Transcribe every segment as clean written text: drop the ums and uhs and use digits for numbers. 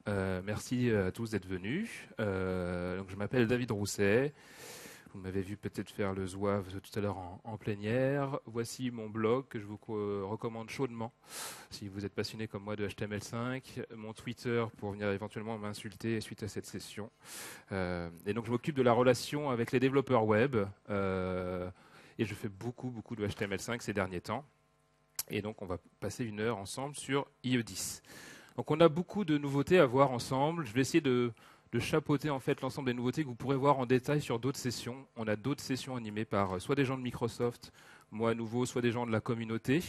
Merci à tous d'être venus. Donc je m'appelle David Rousset. Vous m'avez vu peut-être faire le zouave tout à l'heure en plénière. Voici mon blog que je vous recommande chaudement si vous êtes passionné comme moi de HTML5. Mon Twitter pour venir éventuellement m'insulter suite à cette session. Et donc je m'occupe de la relation avec les développeurs web. Et je fais beaucoup de HTML5 ces derniers temps. Et donc on va passer une heure ensemble sur IE10. Donc on a beaucoup de nouveautés à voir ensemble. Je vais essayer de chapeauter en fait l'ensemble des nouveautés que vous pourrez voir en détail sur d'autres sessions. On a d'autres sessions animées par soit des gens de Microsoft, moi à nouveau, soit des gens de la communauté,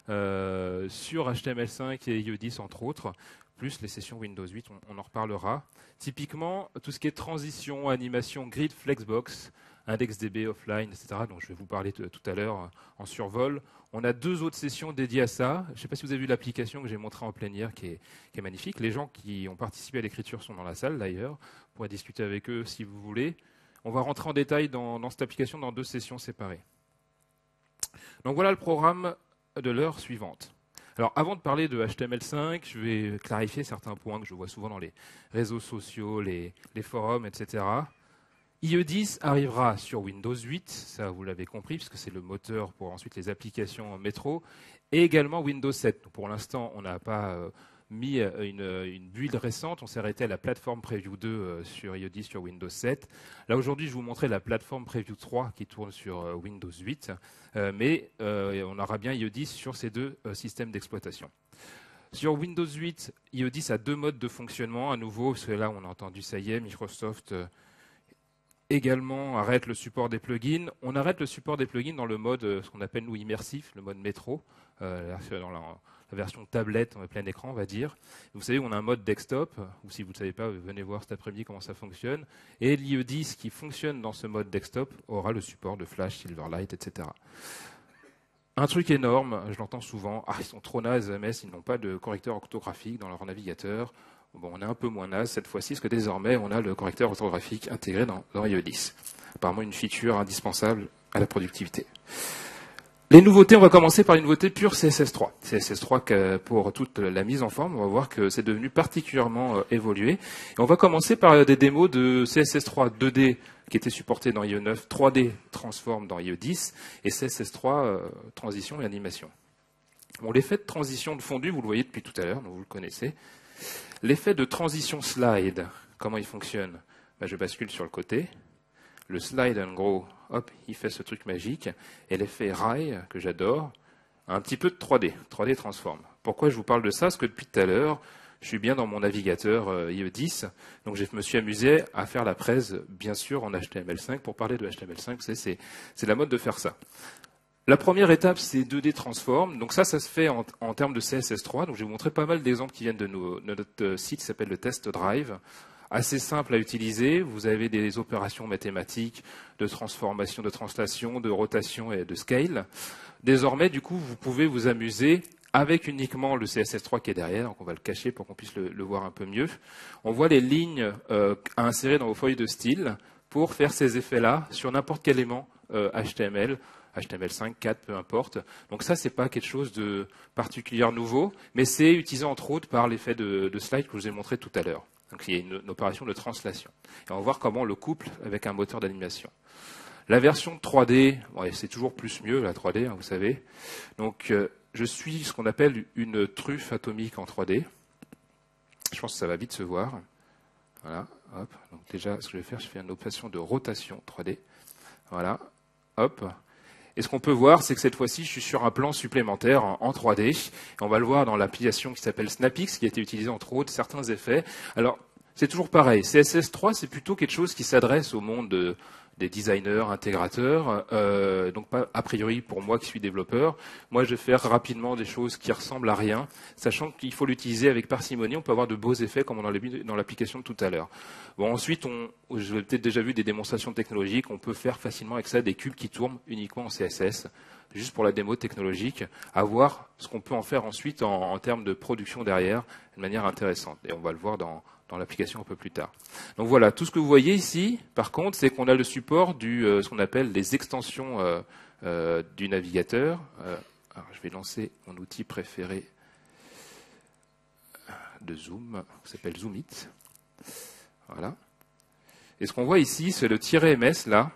sur HTML5 et IE10 entre autres, plus les sessions Windows 8, on en reparlera. Typiquement, tout ce qui est transition, animation, grid, flexbox, IndexDB, offline, etc., dont je vais vous parler tout à l'heure en survol. On a 2 autres sessions dédiées à ça. Je ne sais pas si vous avez vu l'application que j'ai montrée en plénière qui est magnifique. Les gens qui ont participé à l'écriture sont dans la salle d'ailleurs. Vous pourrez discuter avec eux si vous voulez. On va rentrer en détail dans cette application dans 2 sessions séparées. Donc voilà le programme de l'heure suivante. Alors avant de parler de HTML5, je vais clarifier certains points que je vois souvent dans les réseaux sociaux, les forums, etc. IE10 arrivera sur Windows 8, ça vous l'avez compris, puisque c'est le moteur pour ensuite les applications en métro, et également Windows 7. Donc pour l'instant, on n'a pas mis une build récente, on s'est arrêté à la plateforme Preview 2 sur IE10 sur Windows 7. Là aujourd'hui, je vais vous montrer la plateforme Preview 3 qui tourne sur Windows 8, mais on aura bien IE10 sur ces 2 systèmes d'exploitation. Sur Windows 8, IE10 a 2 modes de fonctionnement, à nouveau, parce que là on a entendu, ça y est, Microsoft également arrête le support des plugins. On arrête le support des plugins dans le mode, ce qu'on appelle nous immersif, le mode métro, dans la version tablette plein écran, on va dire. Vous savez, on a un mode desktop, ou si vous ne savez pas, venez voir cet après-midi comment ça fonctionne. Et l'IE10 qui fonctionne dans ce mode desktop aura le support de Flash, Silverlight, etc. Un truc énorme, je l'entends souvent, ils sont trop nazes, MS, ils n'ont pas de correcteur orthographique dans leur navigateur. Bon, on est un peu moins naze cette fois-ci, parce que désormais, on a le correcteur orthographique intégré dans IE10. Apparemment, une feature indispensable à la productivité. Les nouveautés, on va commencer par une nouveauté pure CSS3. CSS3, pour toute la mise en forme, on va voir que c'est devenu particulièrement évolué. Et on va commencer par des démos de CSS3 2D qui étaient supportés dans IE9, 3D transform dans IE10, et CSS3 transition et animation. Bon, l'effet de transition de fondu, vous le voyez depuis tout à l'heure, donc vous le connaissez. L'effet de transition slide, comment il fonctionne? Je bascule sur le côté. Le slide and grow, hop, il fait ce truc magique. Et l'effet rail, que j'adore, un petit peu de 3D, 3D transform. Pourquoi je vous parle de ça? Parce que depuis tout à l'heure, je suis bien dans mon navigateur IE10, donc je me suis amusé à faire la presse, bien sûr, en HTML5. Pour parler de HTML5, c'est la mode de faire ça. La première étape, c'est 2D Transform. Donc ça se fait en termes de CSS3. Donc je vais vous montrer pas mal d'exemples qui viennent de notre site qui s'appelle le Test Drive. Assez simple à utiliser. Vous avez des opérations mathématiques de transformation, de translation, de rotation et de scale. Désormais, du coup, vous pouvez vous amuser avec uniquement le CSS3 qui est derrière. Donc on va le cacher pour qu'on puisse le voir un peu mieux. On voit les lignes à insérer dans vos feuilles de style pour faire ces effets-là sur n'importe quel élément HTML. HTML5, 4, peu importe. Donc ça, c'est pas quelque chose de particulièrement nouveau, mais c'est utilisé entre autres par l'effet de slide que je vous ai montré tout à l'heure. Donc il y a une opération de translation. Et on va voir comment on le couple avec un moteur d'animation. La version 3D, c'est toujours plus mieux, la 3D, vous savez. Donc je suis ce qu'on appelle une truffe atomique en 3D. Je pense que ça va vite se voir. Voilà, hop. Donc déjà, ce que je vais faire, je fais une opération de rotation 3D. Voilà, hop. Et ce qu'on peut voir, c'est que cette fois-ci, je suis sur un plan supplémentaire en 3D. Et on va le voir dans l'application qui s'appelle SnapX, qui a été utilisée entre autres certains effets. Alors, c'est toujours pareil. CSS3, c'est plutôt quelque chose qui s'adresse au monde des designers, intégrateurs. Donc, pas a priori pour moi qui suis développeur. Moi, je vais faire rapidement des choses qui ressemblent à rien, sachant qu'il faut l'utiliser avec parcimonie. On peut avoir de beaux effets comme on l'a vu dans l'application de tout à l'heure. Bon, ensuite, j'ai peut-être déjà vu des démonstrations technologiques. On peut faire facilement avec ça des cubes qui tournent uniquement en CSS, juste pour la démo technologique, à voir ce qu'on peut en faire ensuite en termes de production derrière, de manière intéressante. Et on va le voir dans l'application un peu plus tard. Donc voilà, tout ce que vous voyez ici, par contre, c'est qu'on a le support ce qu'on appelle les extensions du navigateur. Alors, je vais lancer mon outil préféré. de Zoom, qui s'appelle Zoomit. Voilà. Et ce qu'on voit ici, c'est le "-ms là.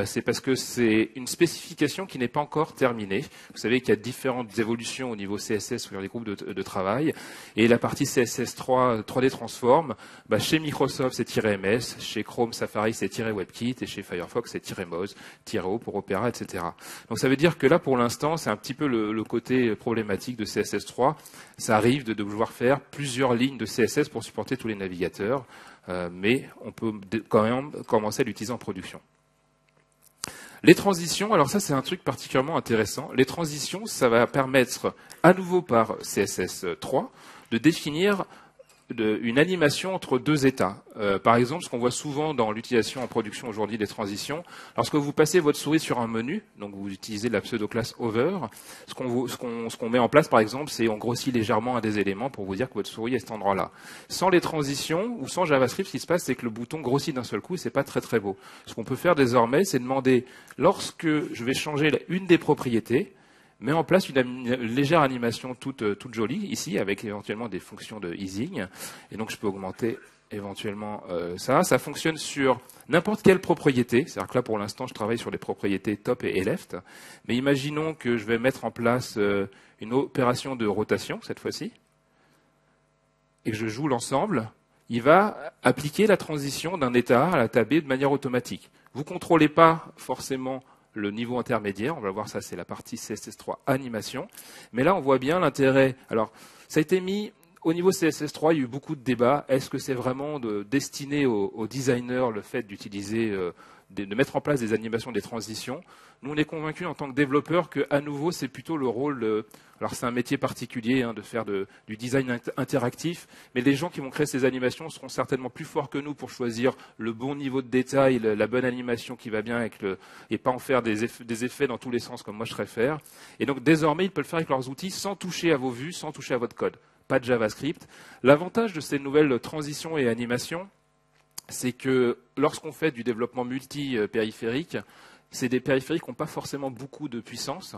C'est parce que c'est une spécification qui n'est pas encore terminée. Vous savez qu'il y a différentes évolutions au niveau CSS sur les groupes de travail. Et la partie CSS3, 3D Transform, chez Microsoft, c'est "-ms, chez Chrome, Safari, c'est "-webkit, et chez Firefox, c'est "-moz, "-o pour Opera, etc. Donc ça veut dire que là, pour l'instant, c'est un petit peu le côté problématique de CSS3. Ça arrive de devoir faire plusieurs lignes de CSS pour supporter tous les navigateurs, mais on peut quand même commencer à l'utiliser en production. Les transitions, alors ça c'est un truc particulièrement intéressant. Les transitions, ça va permettre à nouveau par CSS3 de définir une animation entre deux états. Par exemple, ce qu'on voit souvent dans l'utilisation en production aujourd'hui des transitions, lorsque vous passez votre souris sur un menu, donc vous utilisez la pseudo-classe over, ce qu'on met en place par exemple, c'est on grossit légèrement un des éléments pour vous dire que votre souris est à cet endroit-là. Sans les transitions ou sans JavaScript, ce qui se passe, c'est que le bouton grossit d'un seul coup et c'est pas très très beau. Ce qu'on peut faire désormais, c'est demander, lorsque je vais changer une des propriétés, met en place une légère animation toute jolie, ici, avec éventuellement des fonctions de easing. Et donc, je peux augmenter éventuellement ça. Ça fonctionne sur n'importe quelle propriété. C'est-à-dire que là, pour l'instant, je travaille sur les propriétés top et left. Mais imaginons que je vais mettre en place une opération de rotation, cette fois-ci, et que je joue l'ensemble. Il va appliquer la transition d'un état A à l'état B de manière automatique. Vous ne contrôlez pas forcément le niveau intermédiaire, on va voir ça, c'est la partie CSS3 animation. Mais là, on voit bien l'intérêt. Alors, ça a été mis au niveau CSS3, il y a eu beaucoup de débats. Est-ce que c'est vraiment destiné aux designers le fait d'utiliser, de mettre en place des animations, des transitions? Nous, on est convaincus en tant que développeurs qu'à nouveau, c'est plutôt le rôle. Alors, c'est un métier particulier de faire du design interactif, mais les gens qui vont créer ces animations seront certainement plus forts que nous pour choisir le bon niveau de détail, la bonne animation qui va bien avec et pas en faire des effets dans tous les sens comme moi je serais faire. Et donc, désormais, ils peuvent le faire avec leurs outils sans toucher à vos vues, sans toucher à votre code. Pas de JavaScript. L'avantage de ces nouvelles transitions et animations, c'est que lorsqu'on fait du développement multi-périphérique, c'est des périphériques qui n'ont pas forcément beaucoup de puissance.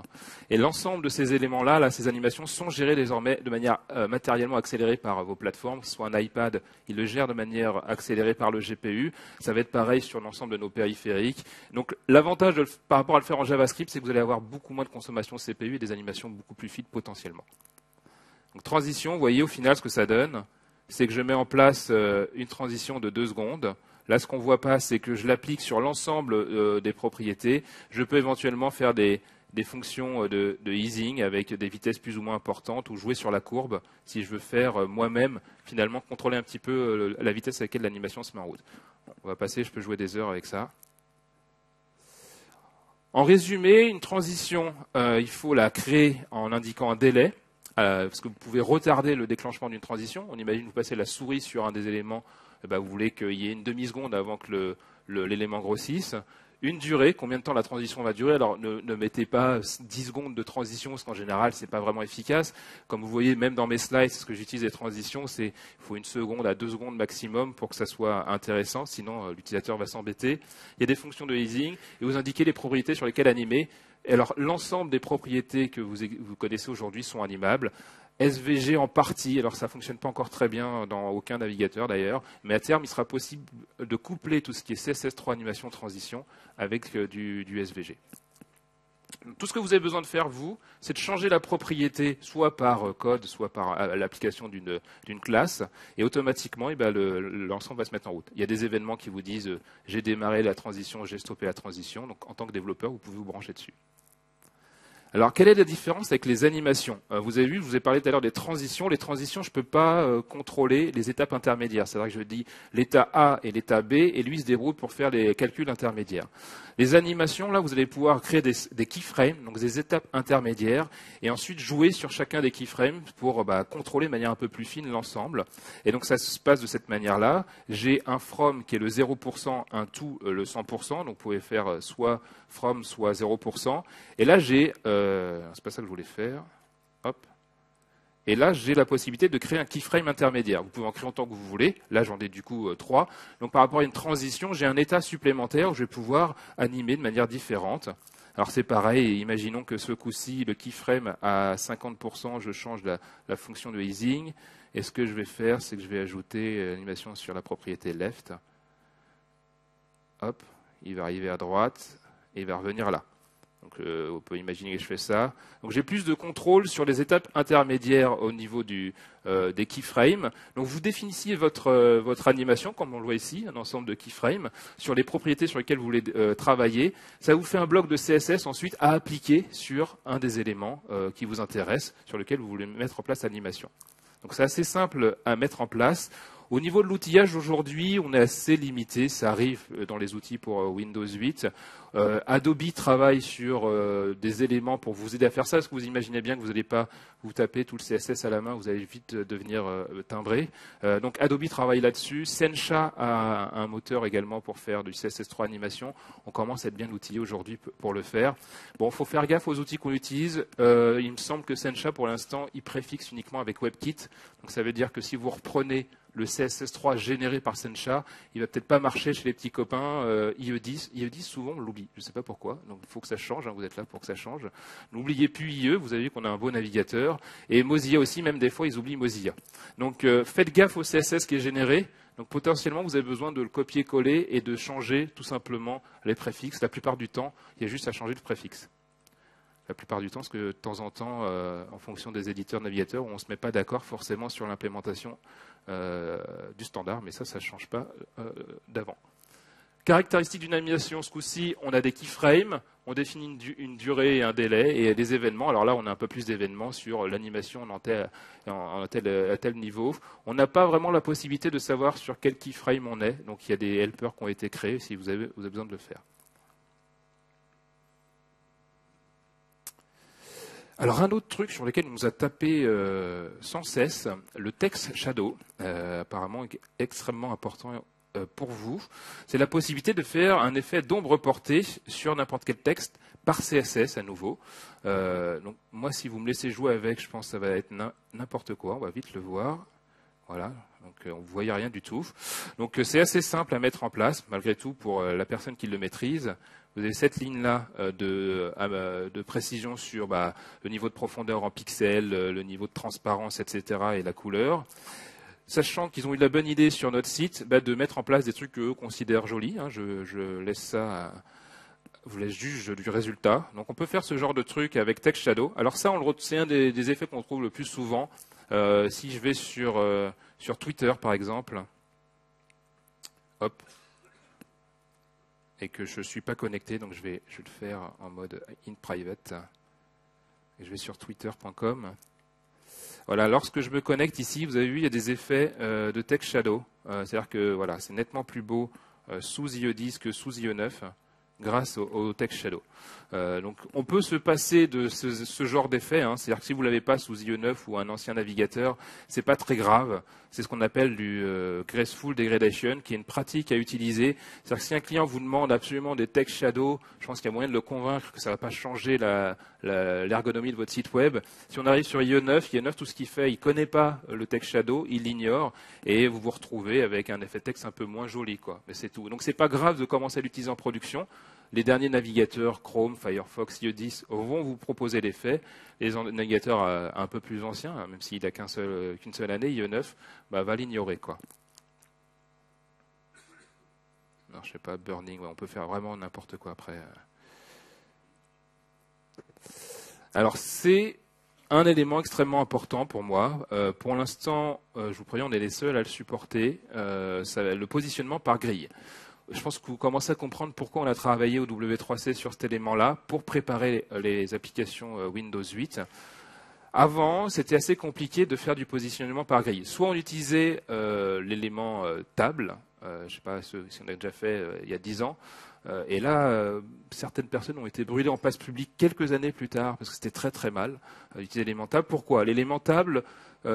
Et l'ensemble de ces éléments-là, ces animations, sont gérées désormais de manière matériellement accélérée par vos plateformes. Que ce soit un iPad, il le gère de manière accélérée par le GPU. Ça va être pareil sur l'ensemble de nos périphériques. Donc l'avantage par rapport à le faire en JavaScript, c'est que vous allez avoir beaucoup moins de consommation de CPU et des animations beaucoup plus fluides potentiellement. Donc transition, vous voyez au final ce que ça donne, c'est que je mets en place une transition de 2 secondes. Là, ce qu'on ne voit pas, c'est que je l'applique sur l'ensemble des propriétés. Je peux éventuellement faire des fonctions de easing avec des vitesses plus ou moins importantes ou jouer sur la courbe si je veux faire moi-même, finalement, contrôler un petit peu la vitesse à laquelle l'animation se met en route. Bon, on va passer, je peux jouer des heures avec ça. En résumé, une transition, il faut la créer en indiquant un délai. Parce que vous pouvez retarder le déclenchement d'une transition. On imagine que vous passez la souris sur un des éléments, vous voulez qu'il y ait une demi-seconde avant que l'élément grossisse. Une durée, combien de temps la transition va durer. Alors ne mettez pas 10 secondes de transition, parce qu'en général, ce n'est pas vraiment efficace. Comme vous voyez, même dans mes slides, ce que j'utilise les transitions, il faut 1 seconde à 2 secondes maximum pour que ça soit intéressant, sinon l'utilisateur va s'embêter. Il y a des fonctions de easing, et vous indiquez les propriétés sur lesquelles animer. Et alors, l'ensemble des propriétés que vous connaissez aujourd'hui sont animables. SVG en partie, alors ça ne fonctionne pas encore très bien dans aucun navigateur d'ailleurs, mais à terme, il sera possible de coupler tout ce qui est CSS3 animation transition avec du SVG. Tout ce que vous avez besoin de faire, vous, c'est de changer la propriété, soit par code, soit par l'application d'une classe, et automatiquement, l'ensemble va se mettre en route. Il y a des événements qui vous disent j'ai démarré la transition, j'ai stoppé la transition, donc en tant que développeur, vous pouvez vous brancher dessus. Alors, quelle est la différence avec les animations? Vous avez vu, je vous ai parlé tout à l'heure des transitions. Les transitions, je ne peux pas contrôler les étapes intermédiaires. C'est-à-dire que je dis l'état A et l'état B, et lui se débrouille pour faire les calculs intermédiaires. Les animations, là, vous allez pouvoir créer des keyframes, donc des étapes intermédiaires, et ensuite jouer sur chacun des keyframes pour contrôler de manière un peu plus fine l'ensemble. Et donc, ça se passe de cette manière-là. J'ai un from qui est le 0%, un to le 100%, donc vous pouvez faire soit from, soit 0%. Et là, j'ai... c'est pas ça que je voulais faire. Hop. Et là, j'ai la possibilité de créer un keyframe intermédiaire. Vous pouvez en créer autant que vous voulez. Là, j'en ai du coup 3. Donc, par rapport à une transition, j'ai un état supplémentaire où je vais pouvoir animer de manière différente. Alors c'est pareil, imaginons que ce coup-ci, le keyframe à 50%, je change la fonction de easing. Et ce que je vais faire, c'est que je vais ajouter l'animation sur la propriété left. Hop, il va arriver à droite et il va revenir là. Donc on peut imaginer que je fais ça. Donc j'ai plus de contrôle sur les étapes intermédiaires au niveau des keyframes. Donc vous définissiez votre animation, comme on le voit ici, un ensemble de keyframes, sur les propriétés sur lesquelles vous voulez travailler. Ça vous fait un bloc de CSS ensuite à appliquer sur un des éléments qui vous intéresse, sur lequel vous voulez mettre en place l'animation. Donc c'est assez simple à mettre en place. Au niveau de l'outillage, aujourd'hui, on est assez limité. Ça arrive dans les outils pour Windows 8. Adobe travaille sur des éléments pour vous aider à faire ça, parce que vous imaginez bien que vous n'allez pas vous taper tout le CSS à la main, vous allez vite devenir timbré. Donc Adobe travaille là-dessus. Sencha a un moteur également pour faire du CSS3 animation. On commence à être bien outillé aujourd'hui pour le faire. Bon, il faut faire gaffe aux outils qu'on utilise. Il me semble que Sencha, pour l'instant, il préfixe uniquement avec WebKit. Donc ça veut dire que si vous reprenez le CSS3 généré par Sencha, il va peut-être pas marcher chez les petits copains IE10. IE10, souvent, on l'oublie. Je ne sais pas pourquoi. Donc, il faut que ça change. Vous êtes là pour que ça change. N'oubliez plus IE. Vous avez vu qu'on a un beau navigateur. Et Mozilla aussi, même des fois, ils oublient Mozilla. Donc, faites gaffe au CSS qui est généré. Donc, potentiellement, vous avez besoin de le copier-coller et de changer tout simplement les préfixes. La plupart du temps, il y a juste à changer le préfixe. La plupart du temps, parce que de temps en temps, en fonction des éditeurs navigateurs, on ne se met pas d'accord forcément sur l'implémentation du standard, mais ça ne change pas d'avant. Caractéristiques d'une animation, ce coup-ci, on a des keyframes, on définit une durée et un délai, et des événements. Alors là, on a un peu plus d'événements sur l'animation à tel niveau. On n'a pas vraiment la possibilité de savoir sur quel keyframe on est, donc il y a des helpers qui ont été créés si vous avez besoin de le faire. Alors un autre truc sur lequel on nous a tapé sans cesse, le text shadow, apparemment extrêmement important pour vous, c'est la possibilité de faire un effet d'ombre portée sur n'importe quel texte par CSS à nouveau. Donc moi, si vous me laissez jouer avec, je pense que ça va être n'importe quoi, on va vite le voir. Voilà, donc on ne voyait rien du tout. Donc c'est assez simple à mettre en place, malgré tout, pour la personne qui le maîtrise. Vous avez cette ligne-là de précision sur le niveau de profondeur en pixels, le niveau de transparence, etc. et la couleur. Sachant qu'ils ont eu la bonne idée sur notre site de mettre en place des trucs qu'eux considèrent jolis. Je laisse ça vous laisse juge du résultat. Donc on peut faire ce genre de truc avec Text Shadow. Alors ça, c'est un des effets qu'on trouve le plus souvent. Si je vais sur Twitter, par exemple, hop, et que je ne suis pas connecté, donc je vais le faire en mode in private. Et je vais sur twitter.com. Voilà, lorsque je me connecte ici, vous avez vu, il y a des effets de Text Shadow. C'est-à-dire que voilà, c'est nettement plus beau sous IE10 que sous IE9. Grâce au Text Shadow. Donc on peut se passer de ce genre d'effet, c'est-à-dire que si vous ne l'avez pas sous IE9 ou un ancien navigateur, c'est pas très grave. C'est ce qu'on appelle du graceful degradation, qui est une pratique à utiliser. C'est-à-dire que si un client vous demande absolument des Text Shadow, je pense qu'il y a moyen de le convaincre que ça ne va pas changer l'ergonomie de votre site web. Si on arrive sur IE9, tout ce qu'il fait, il ne connaît pas le Text Shadow, il l'ignore, et vous vous retrouvez avec un effet texte un peu moins joli, quoi. Mais c'est tout. Donc c'est pas grave de commencer à l'utiliser en production. Les derniers navigateurs, Chrome, Firefox, IE10, vont vous proposer l'effet. Les navigateurs un peu plus anciens, même s'il n'a qu'une seule année, IE9, va l'ignorer, quoi. Alors, je sais pas, burning, on peut faire vraiment n'importe quoi après. Alors, c'est un élément extrêmement important pour moi. Pour l'instant, je vous préviens, on est les seuls à le supporter. Le positionnement par grille. Je pense que vous commencez à comprendre pourquoi on a travaillé au W3C sur cet élément-là pour préparer les applications Windows 8. Avant, c'était assez compliqué de faire du positionnement par grille. Soit on utilisait l'élément table, je ne sais pas si on a déjà fait il y a 10 ans, et là, certaines personnes ont été brûlées en place publique quelques années plus tard, parce que c'était très très mal d'utiliser l'élément table. Pourquoi ? L'élément table,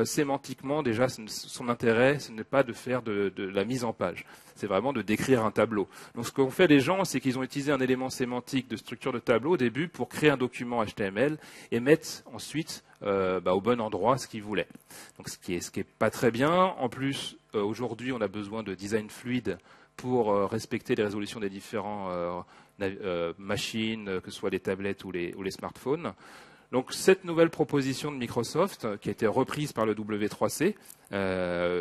sémantiquement, déjà, son intérêt, ce n'est pas de faire de la mise en page. C'est vraiment de décrire un tableau. Donc ce qu'ont fait les gens, c'est qu'ils ont utilisé un élément sémantique de structure de tableau au début pour créer un document HTML et mettre ensuite au bon endroit ce qu'ils voulaient. Donc ce qui est pas très bien. En plus, aujourd'hui, on a besoin de design fluide pour respecter les résolutions des différents machines, que ce soit les tablettes ou les smartphones. Donc cette nouvelle proposition de Microsoft, qui a été reprise par le W3C,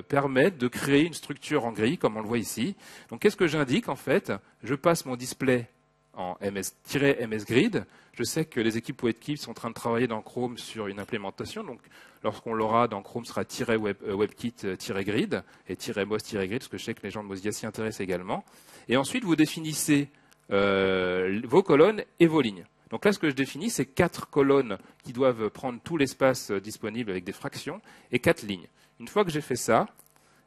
permet de créer une structure en grille, comme on le voit ici. Donc qu'est-ce que j'indique en fait? Je passe mon display en MS-Grid. Je sais que les équipes WebKit sont en train de travailler dans Chrome sur une implémentation. Donc lorsqu'on l'aura dans Chrome, ce sera WebKit-Grid et -MOS-Grid, parce que je sais que les gens de Mozilla s'y intéressent également. Et ensuite, vous définissez vos colonnes et vos lignes. Donc là, ce que je définis, c'est 4 colonnes qui doivent prendre tout l'espace disponible avec des fractions et 4 lignes. Une fois que j'ai fait ça,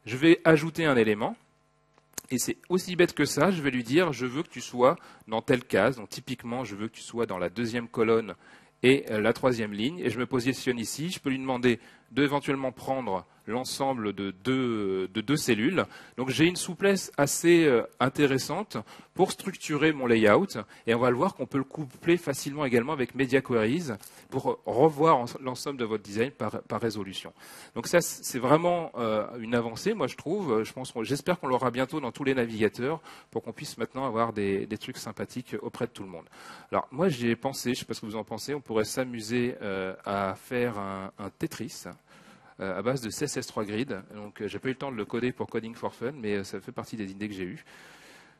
je vais ajouter un élément. Et c'est aussi bête que ça, je vais lui dire, je veux que tu sois dans telle case. Donc typiquement, je veux que tu sois dans la 2e colonne et la 3e ligne. Et je me positionne ici. Je peux lui demander d'éventuellement prendre l'ensemble de deux cellules. Donc j'ai une souplesse assez intéressante pour structurer mon layout. Et on va le voir qu'on peut le coupler facilement également avec Media Queries pour revoir l'ensemble de votre design par résolution. Donc ça, c'est vraiment une avancée, moi je trouve. J'espère qu'on l'aura bientôt dans tous les navigateurs pour qu'on puisse maintenant avoir des trucs sympathiques auprès de tout le monde. Alors moi j'y ai pensé, je ne sais pas ce que vous en pensez, on pourrait s'amuser à faire un Tetris à base de CSS3 Grid. Donc, j'ai pas eu le temps de le coder pour Coding for Fun, mais ça fait partie des idées que j'ai eues.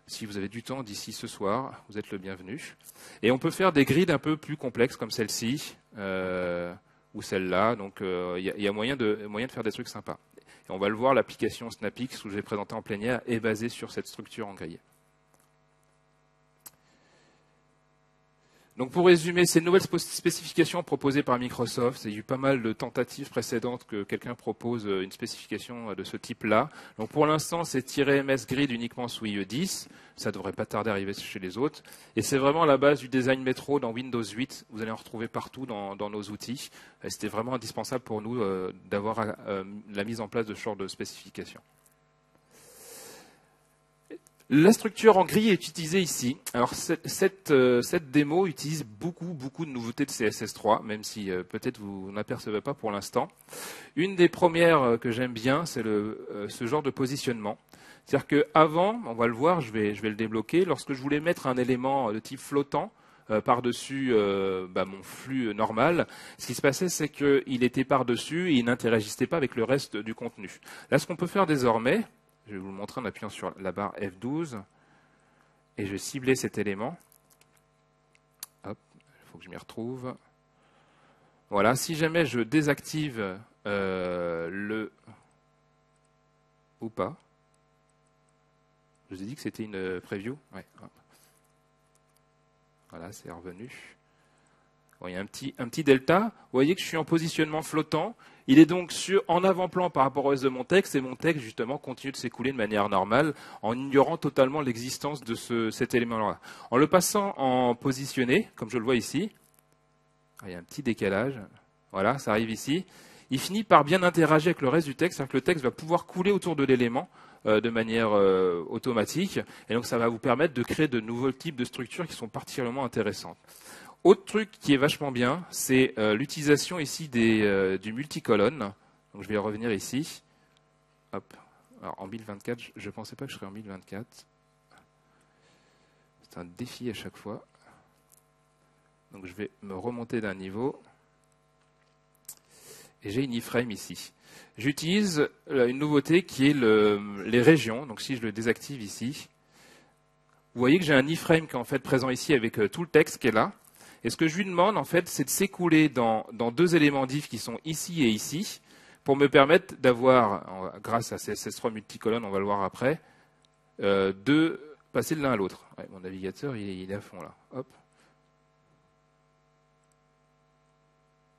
Si vous avez du temps d'ici ce soir, vous êtes le bienvenu. Et on peut faire des grids un peu plus complexes comme celle-ci ou celle-là. Donc, il y a moyen de faire des trucs sympas. Et on va le voir, l'application SnapX que je vais présenter en plénière est basée sur cette structure en grille. Donc pour résumer, ces nouvelles spécifications proposées par Microsoft, il y a eu pas mal de tentatives précédentes que quelqu'un propose une spécification de ce type-là. Donc pour l'instant, c'est -MS-Grid uniquement sous IE 10. Ça ne devrait pas tarder à arriver chez les autres. Et c'est vraiment la base du design métro dans Windows 8. Vous allez en retrouver partout dans nos outils. C'était vraiment indispensable pour nous d'avoir la mise en place de ce genre de spécification. La structure en grille est utilisée ici. Alors cette démo utilise beaucoup de nouveautés de CSS3, même si peut-être vous n'apercevez pas pour l'instant. Une des premières que j'aime bien, c'est ce genre de positionnement. C'est-à-dire qu'avant, on va le voir, je vais le débloquer, lorsque je voulais mettre un élément de type flottant par-dessus mon flux normal, ce qui se passait, c'est qu'il était par-dessus et il n'interagissait pas avec le reste du contenu. Là, ce qu'on peut faire désormais, je vais vous le montrer en appuyant sur la barre F12 et je vais cibler cet élément. Hop, il faut que je m'y retrouve. Voilà, si jamais je désactive ou pas, je vous ai dit que c'était une preview. Ouais, voilà, c'est revenu. Bon, il y a un petit delta. Vous voyez que je suis en positionnement flottant. Il est donc en avant-plan par rapport au reste de mon texte, et mon texte, justement, continue de s'écouler de manière normale, en ignorant totalement l'existence de cet élément-là. En le passant en positionné, comme je le vois ici, il y a un petit décalage. Voilà, ça arrive ici. Il finit par bien interagir avec le reste du texte, c'est-à-dire que le texte va pouvoir couler autour de l'élément de manière automatique, et donc ça va vous permettre de créer de nouveaux types de structures qui sont particulièrement intéressantes. Autre truc qui est vachement bien, c'est l'utilisation ici du multicolonne. Donc je vais revenir ici. Hop. Alors en 1024, je ne pensais pas que je serais en 1024. C'est un défi à chaque fois. Donc je vais me remonter d'un niveau. Et j'ai une iframe ici. J'utilise une nouveauté qui est les régions. Donc si je le désactive ici, vous voyez que j'ai un iframe qui est en fait présent ici avec tout le texte qui est là. Et ce que je lui demande, en fait, c'est de s'écouler dans deux éléments diff qui sont ici et ici, pour me permettre d'avoir, grâce à CSS3 multicolonne, on va le voir après, de passer de l'un à l'autre. Ouais, mon navigateur, il est à fond là. Hop.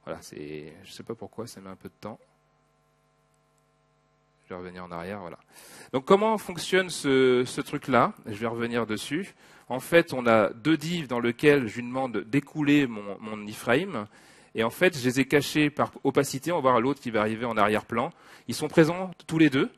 Voilà, je ne sais pas pourquoi, ça met un peu de temps. Je vais revenir en arrière, voilà. Donc comment fonctionne ce truc-là? Je vais revenir dessus. En fait, on a deux divs dans lesquels je lui demande d'écouler mon iframe. Et en fait, je les ai cachés par opacité. On va voir l'autre qui va arriver en arrière-plan. Ils sont présents tous les deux.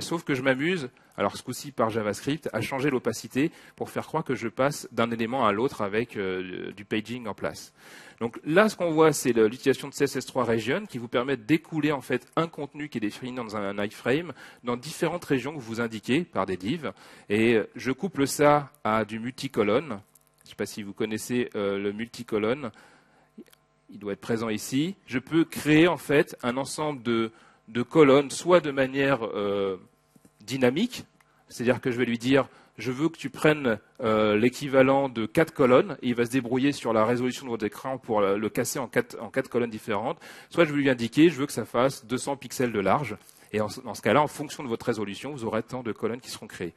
sauf que je m'amuse, alors ce coup-ci par JavaScript, à changer l'opacité pour faire croire que je passe d'un élément à l'autre avec du paging en place. Donc là, ce qu'on voit, c'est l'utilisation de CSS3 Region qui vous permet d'écouler en fait un contenu qui est défini dans un iframe dans différentes régions que vous indiquez par des divs. Et je couple ça à du multicolonne. Je ne sais pas si vous connaissez le multicolonne. Il doit être présent ici. Je peux créer en fait un ensemble de colonnes, soit de manière dynamique, c'est-à-dire que je vais lui dire je veux que tu prennes l'équivalent de 4 colonnes, et il va se débrouiller sur la résolution de votre écran pour le casser en 4 colonnes différentes. Soit je vais lui indiquer, je veux que ça fasse 200 pixels de large, et dans ce cas-là, en fonction de votre résolution, vous aurez tant de colonnes qui seront créées.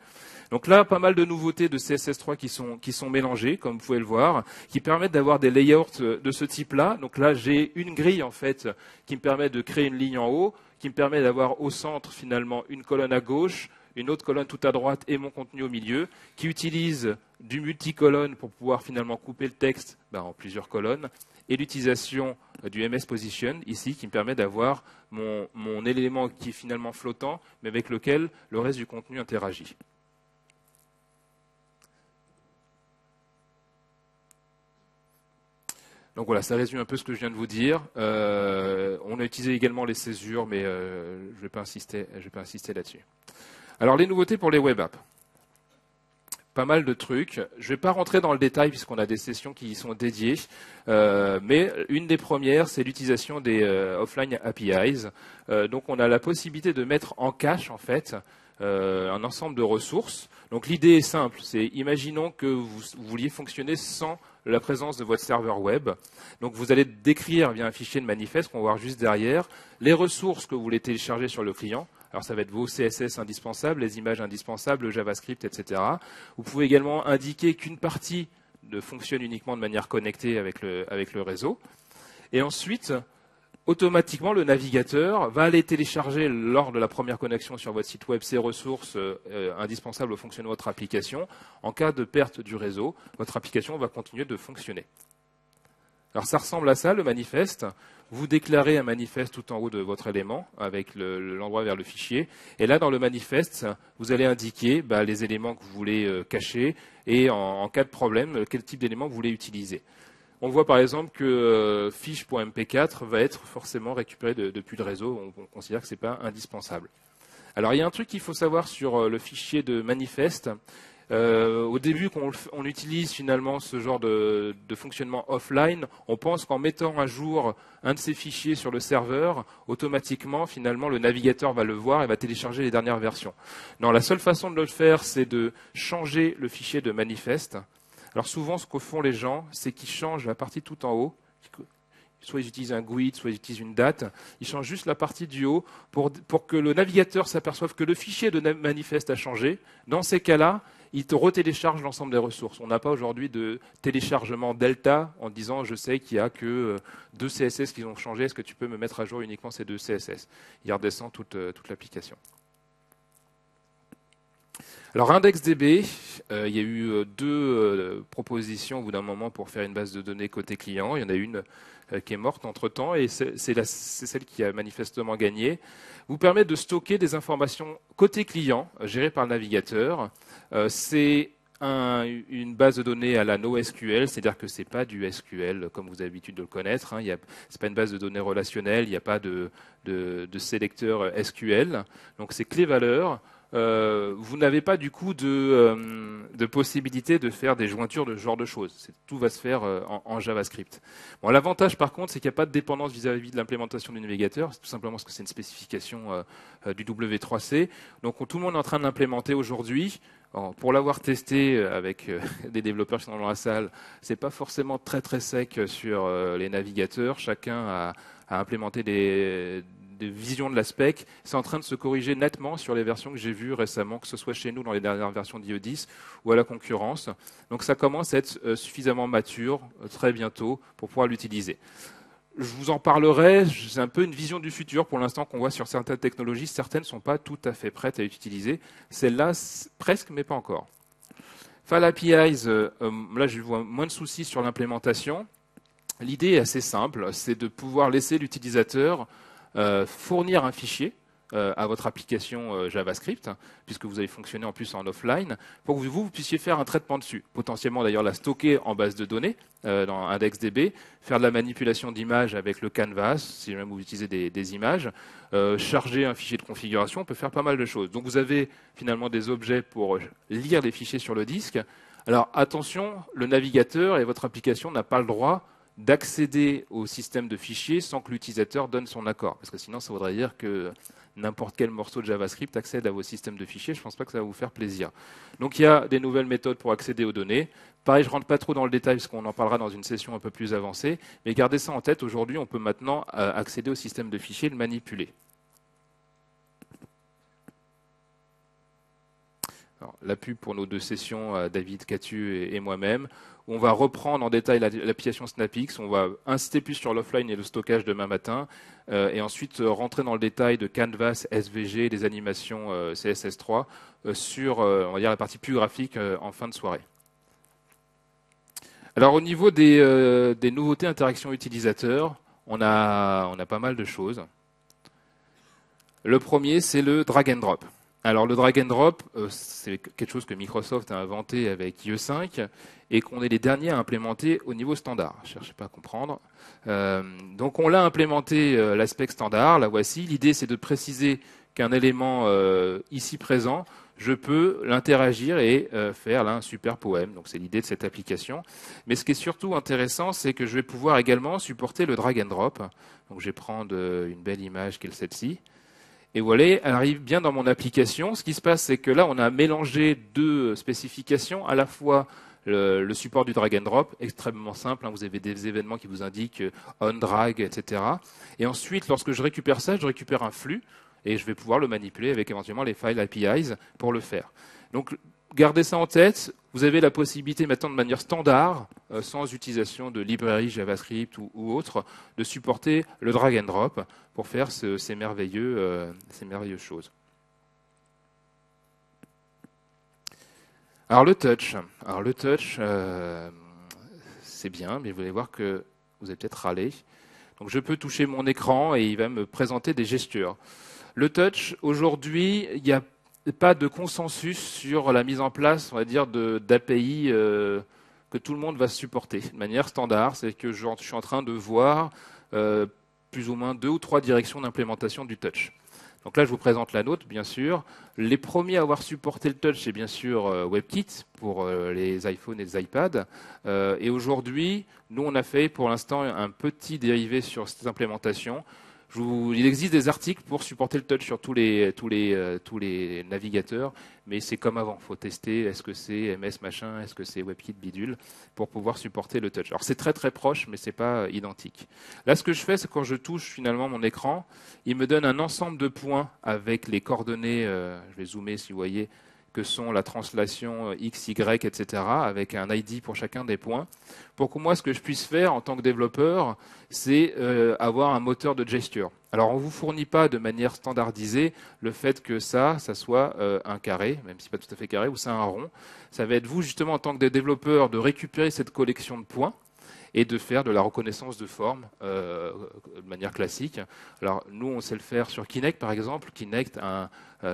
Donc là, pas mal de nouveautés de CSS3 qui sont mélangées, comme vous pouvez le voir, qui permettent d'avoir des layouts de ce type-là. Donc là, j'ai une grille, en fait, qui me permet de créer une ligne en haut, qui me permet d'avoir au centre, finalement, une colonne à gauche, une autre colonne tout à droite et mon contenu au milieu, qui utilise du multicolonne pour pouvoir finalement couper le texte en plusieurs colonnes, et l'utilisation du MS Position, ici, qui me permet d'avoir mon élément qui est finalement flottant, mais avec lequel le reste du contenu interagit. Donc voilà, ça résume un peu ce que je viens de vous dire. On a utilisé également les césures, mais je ne vais pas insister là-dessus. Alors, les nouveautés pour les web apps. Pas mal de trucs. Je ne vais pas rentrer dans le détail puisqu'on a des sessions qui y sont dédiées. Mais une des premières, c'est l'utilisation des offline APIs. Donc, on a la possibilité de mettre en cache, en fait, un ensemble de ressources. Donc, l'idée est simple. C'est, imaginons que vous vouliez fonctionner sans la présence de votre serveur web. Donc, vous allez décrire via un fichier de manifeste qu'on va voir juste derrière les ressources que vous voulez télécharger sur le client. Alors, ça va être vos CSS indispensables, les images indispensables, le JavaScript, etc. Vous pouvez également indiquer qu'une partie fonctionne uniquement de manière connectée avec le réseau. Et ensuite, automatiquement, le navigateur va aller télécharger lors de la première connexion sur votre site web ces ressources indispensables au fonctionnement de votre application. En cas de perte du réseau, votre application va continuer de fonctionner. Alors, ça ressemble à ça, le manifeste. Vous déclarez un manifeste tout en haut de votre élément avec l'endroit vers le fichier. Et là, dans le manifeste, vous allez indiquer les éléments que vous voulez cacher et en cas de problème, quel type d'éléments vous voulez utiliser. On voit par exemple que fiche.mp4 va être forcément récupéré depuis le réseau. On considère que ce n'est pas indispensable. Alors, il y a un truc qu'il faut savoir sur le fichier de manifeste. Au début, quand on utilise finalement ce genre de fonctionnement offline, on pense qu'en mettant à jour un de ces fichiers sur le serveur, automatiquement, finalement, le navigateur va le voir et va télécharger les dernières versions. Non, la seule façon de le faire, c'est de changer le fichier de manifeste. Alors souvent, ce que font les gens, c'est qu'ils changent la partie tout en haut. Soit ils utilisent un GUID, soit ils utilisent une date. Ils changent juste la partie du haut pour que le navigateur s'aperçoive que le fichier de manifeste a changé. Dans ces cas-là, il te retélécharge l'ensemble des ressources. On n'a pas aujourd'hui de téléchargement delta en disant je sais qu'il n'y a que 2 CSS qui ont changé, est-ce que tu peux me mettre à jour uniquement ces 2 CSS? Il redescend toute l'application. Alors IndexDB, il y a eu 2 propositions au bout d'un moment pour faire une base de données côté client. Il y en a une qui est morte entre-temps et c'est celle qui a manifestement gagné. Vous permet de stocker des informations côté client gérées par le navigateur. C'est une base de données à la NoSQL, c'est-à-dire que ce n'est pas du SQL comme vous avez l'habitude de le connaître. Ce n'est pas une base de données relationnelle, il n'y a pas de sélecteur SQL. Donc c'est clé-valeur. Vous n'avez pas du coup de possibilité de faire des jointures de ce genre de choses. Tout va se faire en JavaScript. Bon, l'avantage par contre, c'est qu'il n'y a pas de dépendance vis-à-vis de l'implémentation du navigateur. C'est tout simplement parce que c'est une spécification du W3C. Donc tout le monde est en train de l'implémenter aujourd'hui. Pour l'avoir testé avec des développeurs qui sont dans la salle, c'est pas forcément très très sec sur les navigateurs. Chacun a implémenté des visions de la spec. C'est en train de se corriger nettement sur les versions que j'ai vues récemment, que ce soit chez nous dans les dernières versions d'IE10 ou à la concurrence. Donc ça commence à être suffisamment mature très bientôt pour pouvoir l'utiliser. Je vous en parlerai, c'est un peu une vision du futur pour l'instant qu'on voit sur certaines technologies. Certaines ne sont pas tout à fait prêtes à être utilisées. Celle-là, presque, mais pas encore. File APIs, là je vois moins de soucis sur l'implémentation. L'idée est assez simple, c'est de pouvoir laisser l'utilisateur fournir un fichier à votre application JavaScript, puisque vous allez fonctionner en plus en offline, pour que vous puissiez faire un traitement dessus. Potentiellement d'ailleurs la stocker en base de données dans IndexedDB, faire de la manipulation d'images avec le Canvas, si jamais vous utilisez des images, charger un fichier de configuration, on peut faire pas mal de choses. Donc vous avez finalement des objets pour lire les fichiers sur le disque. Alors attention, le navigateur et votre application n'a pas le droit d'accéder au système de fichiers sans que l'utilisateur donne son accord. Parce que sinon, ça voudrait dire que n'importe quel morceau de JavaScript accède à vos systèmes de fichiers. Je ne pense pas que ça va vous faire plaisir. Donc il y a des nouvelles méthodes pour accéder aux données. Pareil, je ne rentre pas trop dans le détail parce qu'on en parlera dans une session un peu plus avancée. Mais gardez ça en tête, aujourd'hui, on peut maintenant accéder au système de fichiers et le manipuler. Alors, la pub pour nos 2 sessions, David, Catu et moi-même. On va reprendre en détail l'application SnapX, on va insister plus sur l'offline et le stockage demain matin, et ensuite rentrer dans le détail de Canvas, SVG, des animations CSS3 sur on va dire, la partie plus graphique en fin de soirée. Alors au niveau des nouveautés interaction utilisateur, on a pas mal de choses. Le premier, c'est le drag and drop. Alors le drag and drop, c'est quelque chose que Microsoft a inventé avec IE5 et qu'on est les derniers à implémenter au niveau standard. Je ne cherchez pas à comprendre. Donc on l'a implémenté l'aspect standard, la voici. L'idée c'est de préciser qu'un élément ici présent, je peux l'interagir et faire là un super poème. Donc c'est l'idée de cette application. Mais ce qui est surtout intéressant, c'est que je vais pouvoir également supporter le drag and drop. Donc je vais prendre une belle image qui est celle-ci. Et voilà, elle arrive bien dans mon application. Ce qui se passe, c'est que là, on a mélangé 2 spécifications, à la fois le support du drag and drop, extrêmement simple, hein, vous avez des événements qui vous indiquent on drag, etc. Et ensuite, lorsque je récupère ça, je récupère un flux et je vais pouvoir le manipuler avec éventuellement les file APIs pour le faire. Donc, gardez ça en tête. Vous avez la possibilité maintenant de manière standard, sans utilisation de librairie JavaScript ou autre, de supporter le drag and drop pour faire ces merveilleuses choses. Alors le touch, c'est bien, mais vous allez voir que vous allez peut-être râler. Donc je peux toucher mon écran et il va me présenter des gestures. Le touch, aujourd'hui, il n'y a pas de consensus sur la mise en place, on va dire, d'API que tout le monde va supporter de manière standard. C'est que je suis en train de voir plus ou moins 2 ou 3 directions d'implémentation du touch. Donc là, je vous présente la nôtre, bien sûr. Les premiers à avoir supporté le touch, c'est bien sûr WebKit pour les iPhones et les iPads. Et aujourd'hui, nous, on a fait pour l'instant un petit dérivé sur cette implémentation. Il existe des articles pour supporter le touch sur tous les navigateurs, mais c'est comme avant. Il faut tester, est-ce que c'est MS machin, est-ce que c'est WebKit bidule, pour pouvoir supporter le touch. Alors c'est très très proche, mais ce n'est pas identique. Là, ce que je fais, c'est quand je touche finalement mon écran, il me donne un ensemble de points avec les coordonnées, je vais zoomer si vous voyez, que sont la translation X, Y, etc., avec un ID pour chacun des points. Pour que moi, ce que je puisse faire en tant que développeur, c'est avoir un moteur de gesture. Alors, on ne vous fournit pas de manière standardisée le fait que ça soit un carré, même si pas tout à fait carré, ou c'est un rond. Ça va être vous, justement, en tant que développeur, de récupérer cette collection de points et de faire de la reconnaissance de forme de manière classique. Alors nous, on sait le faire sur Kinect, par exemple. Kinect,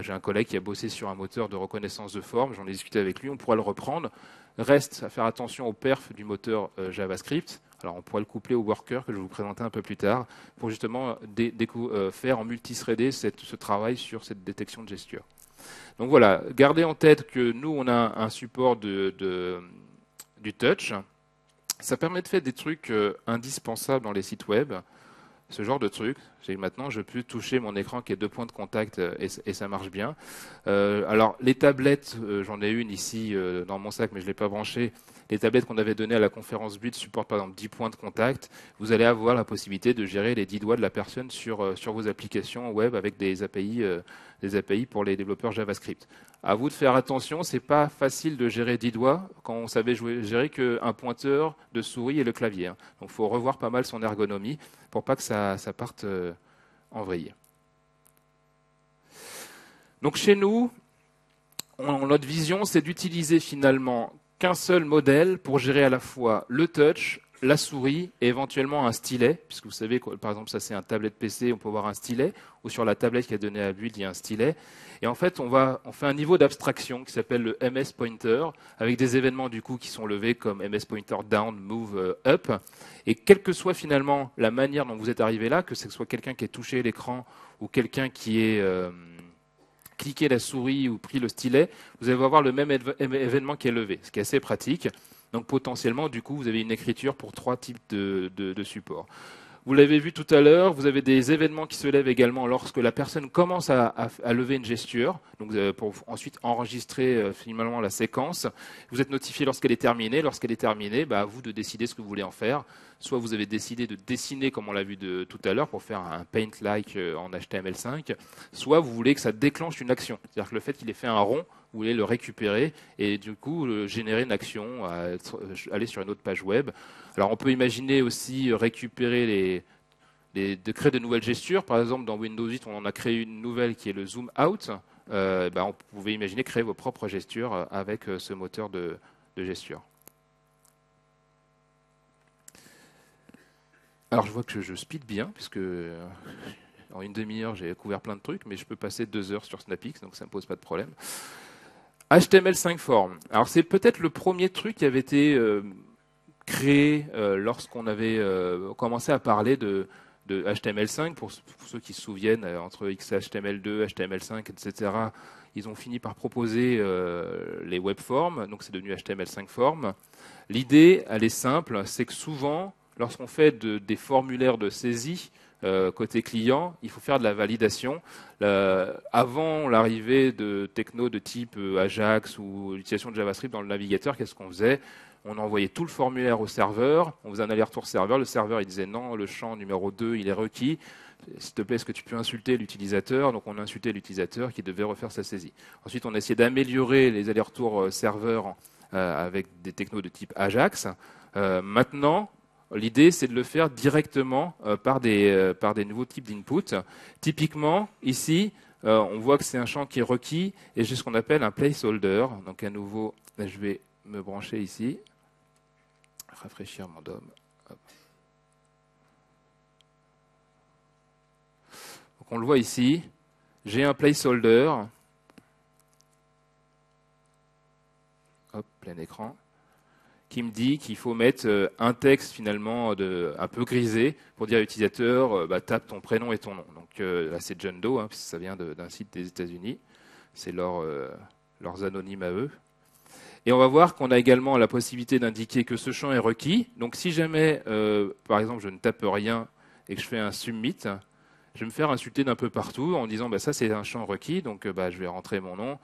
j'ai un collègue qui a bossé sur un moteur de reconnaissance de forme, j'en ai discuté avec lui, on pourra le reprendre. Reste à faire attention au perf du moteur JavaScript. Alors on pourrait le coupler au worker que je vais vous présenter un peu plus tard pour justement faire en multithreadé ce travail sur cette détection de gesture. Donc voilà, gardez en tête que nous, on a un support du touch. Ça permet de faire des trucs indispensables dans les sites web, ce genre de trucs. Maintenant, je peux toucher mon écran qui est 2 points de contact et ça marche bien. Alors, les tablettes, j'en ai une ici dans mon sac, mais je ne l'ai pas branchée. Les tablettes qu'on avait données à la conférence Build supportent par exemple 10 points de contact. Vous allez avoir la possibilité de gérer les 10 doigts de la personne sur vos applications web avec des API pour les développeurs JavaScript. À vous de faire attention, c'est pas facile de gérer 10 doigts quand on savait gérer qu'un pointeur de souris et le clavier. Donc il faut revoir pas mal son ergonomie pour pas que ça parte en vrille. Donc chez nous, notre vision, c'est d'utiliser finalement qu'un seul modèle pour gérer à la fois le touch, la souris et éventuellement un stylet, puisque vous savez, par exemple, ça c'est un tablette PC, on peut avoir un stylet, ou sur la tablette qui est donnée à Build, il y a un stylet. Et en fait, on fait un niveau d'abstraction qui s'appelle le MS Pointer, avec des événements du coup qui sont levés comme MS Pointer Down, Move, Up. Et quelle que soit finalement la manière dont vous êtes arrivé là, que ce soit quelqu'un qui ait touché l'écran ou quelqu'un qui ait cliqué la souris ou pris le stylet, vous allez avoir le même événement qui est levé, ce qui est assez pratique. Donc potentiellement, du coup, vous avez une écriture pour 3 types de supports. Vous l'avez vu tout à l'heure, vous avez des événements qui se lèvent également lorsque la personne commence à lever une gesture, donc pour ensuite enregistrer finalement la séquence. Vous êtes notifié lorsqu'elle est terminée. Lorsqu'elle est terminée, à vous de décider ce que vous voulez en faire. Soit vous avez décidé de dessiner, comme on l'a vu tout à l'heure, pour faire un paint-like en HTML5, soit vous voulez que ça déclenche une action. C'est-à-dire que le fait qu'il ait fait un rond, vous voulez le récupérer et du coup générer une action, aller sur une autre page web. Alors on peut imaginer aussi récupérer de créer de nouvelles gestures. Par exemple, dans Windows 8, on en a créé une nouvelle qui est le Zoom Out. On pouvait imaginer créer vos propres gestures avec ce moteur de gesture. Alors je vois que je speed bien, puisque en une demi-heure j'ai couvert plein de trucs, mais je peux passer 2 heures sur SnapX, donc ça ne me pose pas de problème. HTML5 Form. Alors c'est peut-être le premier truc qui avait été créé lorsqu'on avait commencé à parler de HTML5. Pour ceux qui se souviennent, entre XHTML2, HTML5, etc., ils ont fini par proposer les webforms, donc c'est devenu HTML5 Form. L'idée, elle est simple, c'est que souvent, lorsqu'on fait des formulaires de saisie, côté client, il faut faire de la validation. Avant l'arrivée de techno de type Ajax ou l'utilisation de JavaScript dans le navigateur, qu'est-ce qu'on faisait? On envoyait tout le formulaire au serveur, on faisait un aller-retour serveur, le serveur il disait non, le champ numéro 2 il est requis, s'il te plaît est-ce que tu peux insulter l'utilisateur? Donc on insultait l'utilisateur qui devait refaire sa saisie. Ensuite on a essayé d'améliorer les allers-retours serveurs avec des technos de type Ajax. Maintenant, l'idée, c'est de le faire directement par des nouveaux types d'input. Typiquement, ici, on voit que c'est un champ qui est requis et j'ai ce qu'on appelle un placeholder. Donc, à nouveau, je vais me brancher ici, rafraîchir mon DOM. Hop. Donc, on le voit ici. J'ai un placeholder. Hop, plein écran. Qui me dit qu'il faut mettre un texte finalement un peu grisé pour dire à l'utilisateur tape ton prénom et ton nom. Donc là c'est John Doe, puisque ça vient d'un site des États-Unis. C'est leurs anonymes à eux. Et on va voir qu'on a également la possibilité d'indiquer que ce champ est requis. Donc si jamais, par exemple, je ne tape rien et que je fais un submit, je vais me faire insulter d'un peu partout en disant ça c'est un champ requis, donc je vais rentrer mon nom,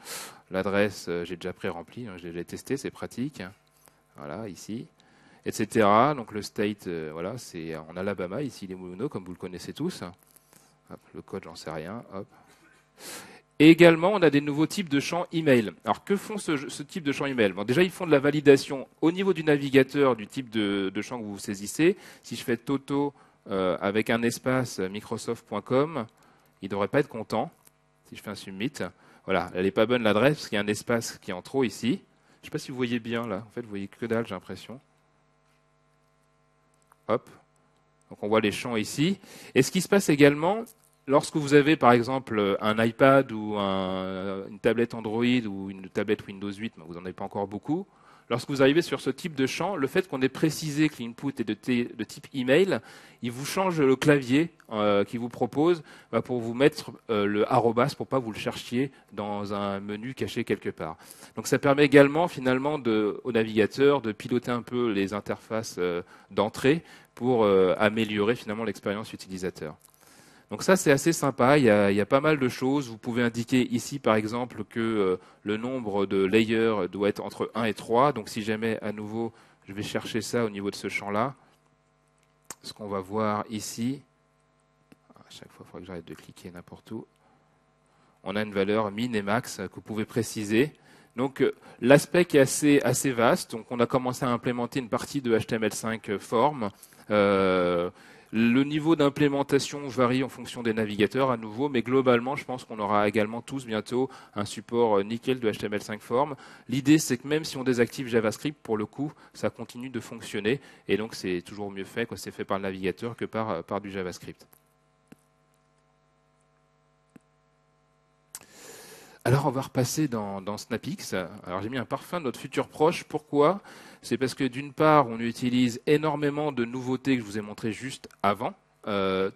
l'adresse j'ai déjà pré-rempli, je l'ai testé, c'est pratique. Voilà, ici, etc. Donc le state, voilà, c'est en Alabama, ici les Moulineaux, comme vous le connaissez tous. Hop, le code, j'en sais rien. Hop. Et également, on a des nouveaux types de champs email. Alors, que font ce type de champ email? Déjà, ils font de la validation au niveau du navigateur du type de champ que vous saisissez. Si je fais Toto avec un espace microsoft.com, il ne devrait pas être content. Si je fais un submit, voilà, elle n'est pas bonne l'adresse parce qu'il y a un espace qui est en trop ici. Je ne sais pas si vous voyez bien là. En fait, vous voyez que dalle, j'ai l'impression. Hop. Donc on voit les champs ici. Et ce qui se passe également, lorsque vous avez par exemple un iPad ou une tablette Android ou une tablette Windows 8, mais vous n'en avez pas encore beaucoup, lorsque vous arrivez sur ce type de champ, le fait qu'on ait précisé que l'input est de type email, il vous change le clavier qu'il vous propose pour vous mettre le arrobas pour pas vous le cherchiez dans un menu caché quelque part. Donc ça permet également finalement au navigateur de piloter un peu les interfaces d'entrée pour améliorer finalement l'expérience utilisateur. Donc ça, c'est assez sympa, il y a pas mal de choses. Vous pouvez indiquer ici, par exemple, que le nombre de layers doit être entre 1 et 3. Donc si jamais, à nouveau, je vais chercher ça au niveau de ce champ-là, ce qu'on va voir ici, à chaque fois, il faudra que j'arrête de cliquer n'importe où, on a une valeur min et max que vous pouvez préciser. Donc l'aspect qui est assez vaste. Donc on a commencé à implémenter une partie de HTML5 Form. Le niveau d'implémentation varie en fonction des navigateurs à nouveau, mais globalement, je pense qu'on aura également tous bientôt un support nickel de HTML5 Forms. L'idée, c'est que même si on désactive JavaScript, pour le coup, ça continue de fonctionner, et donc c'est toujours mieux fait quand c'est fait par le navigateur que par du JavaScript. Alors, on va repasser dans SnapX. Alors, j'ai mis un parfum de notre futur proche. Pourquoi? C'est parce que d'une part, on utilise énormément de nouveautés que je vous ai montrées juste avant,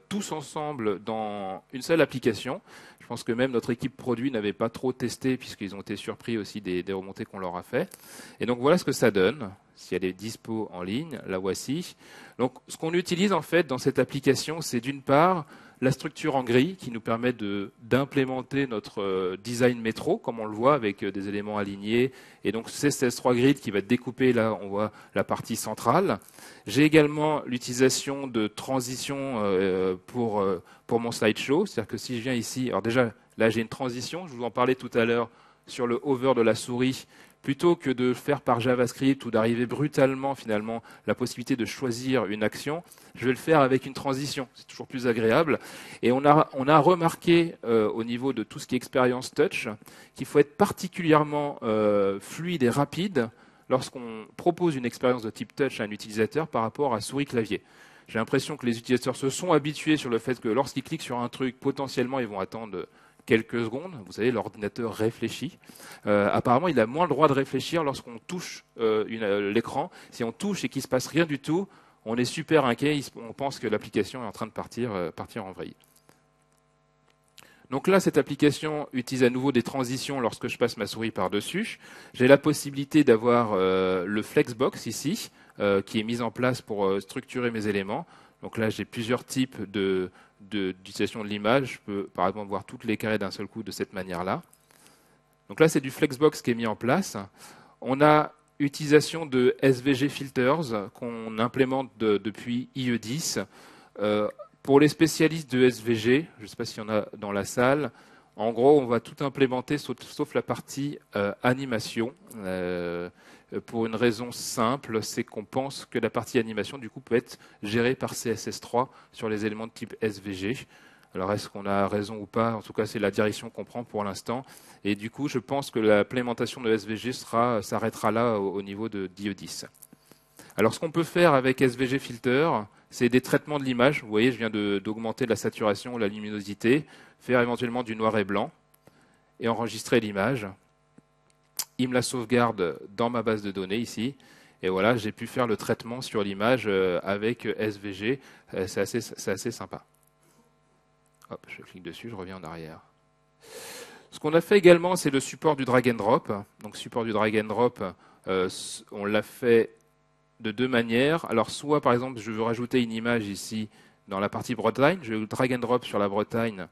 tous ensemble dans une seule application. Je pense que même notre équipe produit n'avait pas trop testé puisqu'ils ont été surpris aussi des remontées qu'on leur a fait. Et donc, voilà ce que ça donne. Si elle est dispo en ligne, la voici. Donc, ce qu'on utilise en fait dans cette application, c'est d'une part la structure en gris qui nous permet d'implémenter notre design métro, comme on le voit, avec des éléments alignés. Et donc, c'est CS3 Grid qui va découper, là, on voit la partie centrale. J'ai également l'utilisation de transitions pour mon slideshow. C'est-à-dire que si je viens ici, alors déjà, là, j'ai une transition. Je vous en parlais tout à l'heure sur le hover de la souris. Plutôt que de faire par JavaScript ou d'arriver brutalement, finalement, la possibilité de choisir une action, je vais le faire avec une transition. C'est toujours plus agréable. Et on a remarqué au niveau de tout ce qui est expérience touch qu'il faut être particulièrement fluide et rapide lorsqu'on propose une expérience de type touch à un utilisateur par rapport à souris-clavier. J'ai l'impression que les utilisateurs se sont habitués sur le fait que lorsqu'ils cliquent sur un truc, potentiellement, ils vont attendre quelques secondes. Vous savez, l'ordinateur réfléchit. Apparemment, il a moins le droit de réfléchir lorsqu'on touche l'écran. Si on touche et qu'il ne se passe rien du tout, on est super inquiet. On pense que l'application est en train de partir en vrille. Donc là, cette application utilise à nouveau des transitions lorsque je passe ma souris par-dessus. J'ai la possibilité d'avoir le Flexbox ici, qui est mis en place pour structurer mes éléments. Donc là, j'ai plusieurs types d'utilisation de l'image. Je peux, par exemple, voir toutes les carrés d'un seul coup de cette manière-là. Donc là, c'est du Flexbox qui est mis en place. On a utilisation de SVG Filters qu'on implémente depuis IE10. Pour les spécialistes de SVG, je ne sais pas s'il y en a dans la salle, en gros, on va tout implémenter sauf la partie animation. Pour une raison simple, c'est qu'on pense que la partie animation, du coup, peut être gérée par CSS3 sur les éléments de type SVG. Alors, est-ce qu'on a raison ou pas? En tout cas, c'est la direction qu'on prend pour l'instant. Et du coup, je pense que l'implémentation de SVG s'arrêtera là au niveau de DIE10. Alors, ce qu'on peut faire avec SVG Filter, c'est des traitements de l'image. Vous voyez, je viens d'augmenter la saturation, la luminosité, faire éventuellement du noir et blanc et enregistrer l'image. Il me la sauvegarde dans ma base de données ici. Et voilà, j'ai pu faire le traitement sur l'image avec SVG. C'est assez sympa. Hop, je clique dessus, je reviens en arrière. Ce qu'on a fait également, c'est le support du drag and drop. Donc, support du drag and drop, on l'a fait de deux manières. Alors, soit, par exemple, je veux rajouter une image ici dans la partie Bretagne. Je drag and drop sur la Bretagne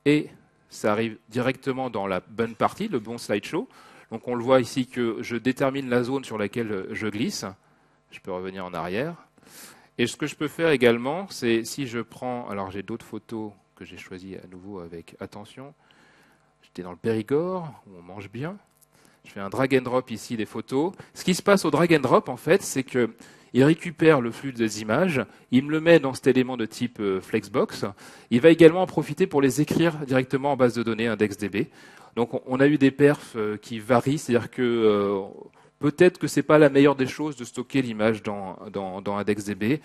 et ça arrive directement dans la bonne partie, le bon slideshow. Donc, on le voit ici que je détermine la zone sur laquelle je glisse. Je peux revenir en arrière. Et ce que je peux faire également, c'est si je prends... Alors, j'ai d'autres photos que j'ai choisies à nouveau avec attention. J'étais dans le Périgord, où on mange bien. Je fais un drag and drop ici des photos. Ce qui se passe au drag and drop, en fait, c'est qu'il récupère le flux des images, il me le met dans cet élément de type Flexbox. Il va également en profiter pour les écrire directement en base de données IndexDB. Donc, on a eu des perfs qui varient, c'est-à-dire que peut-être que ce n'est pas la meilleure des choses de stocker l'image dans IndexDB.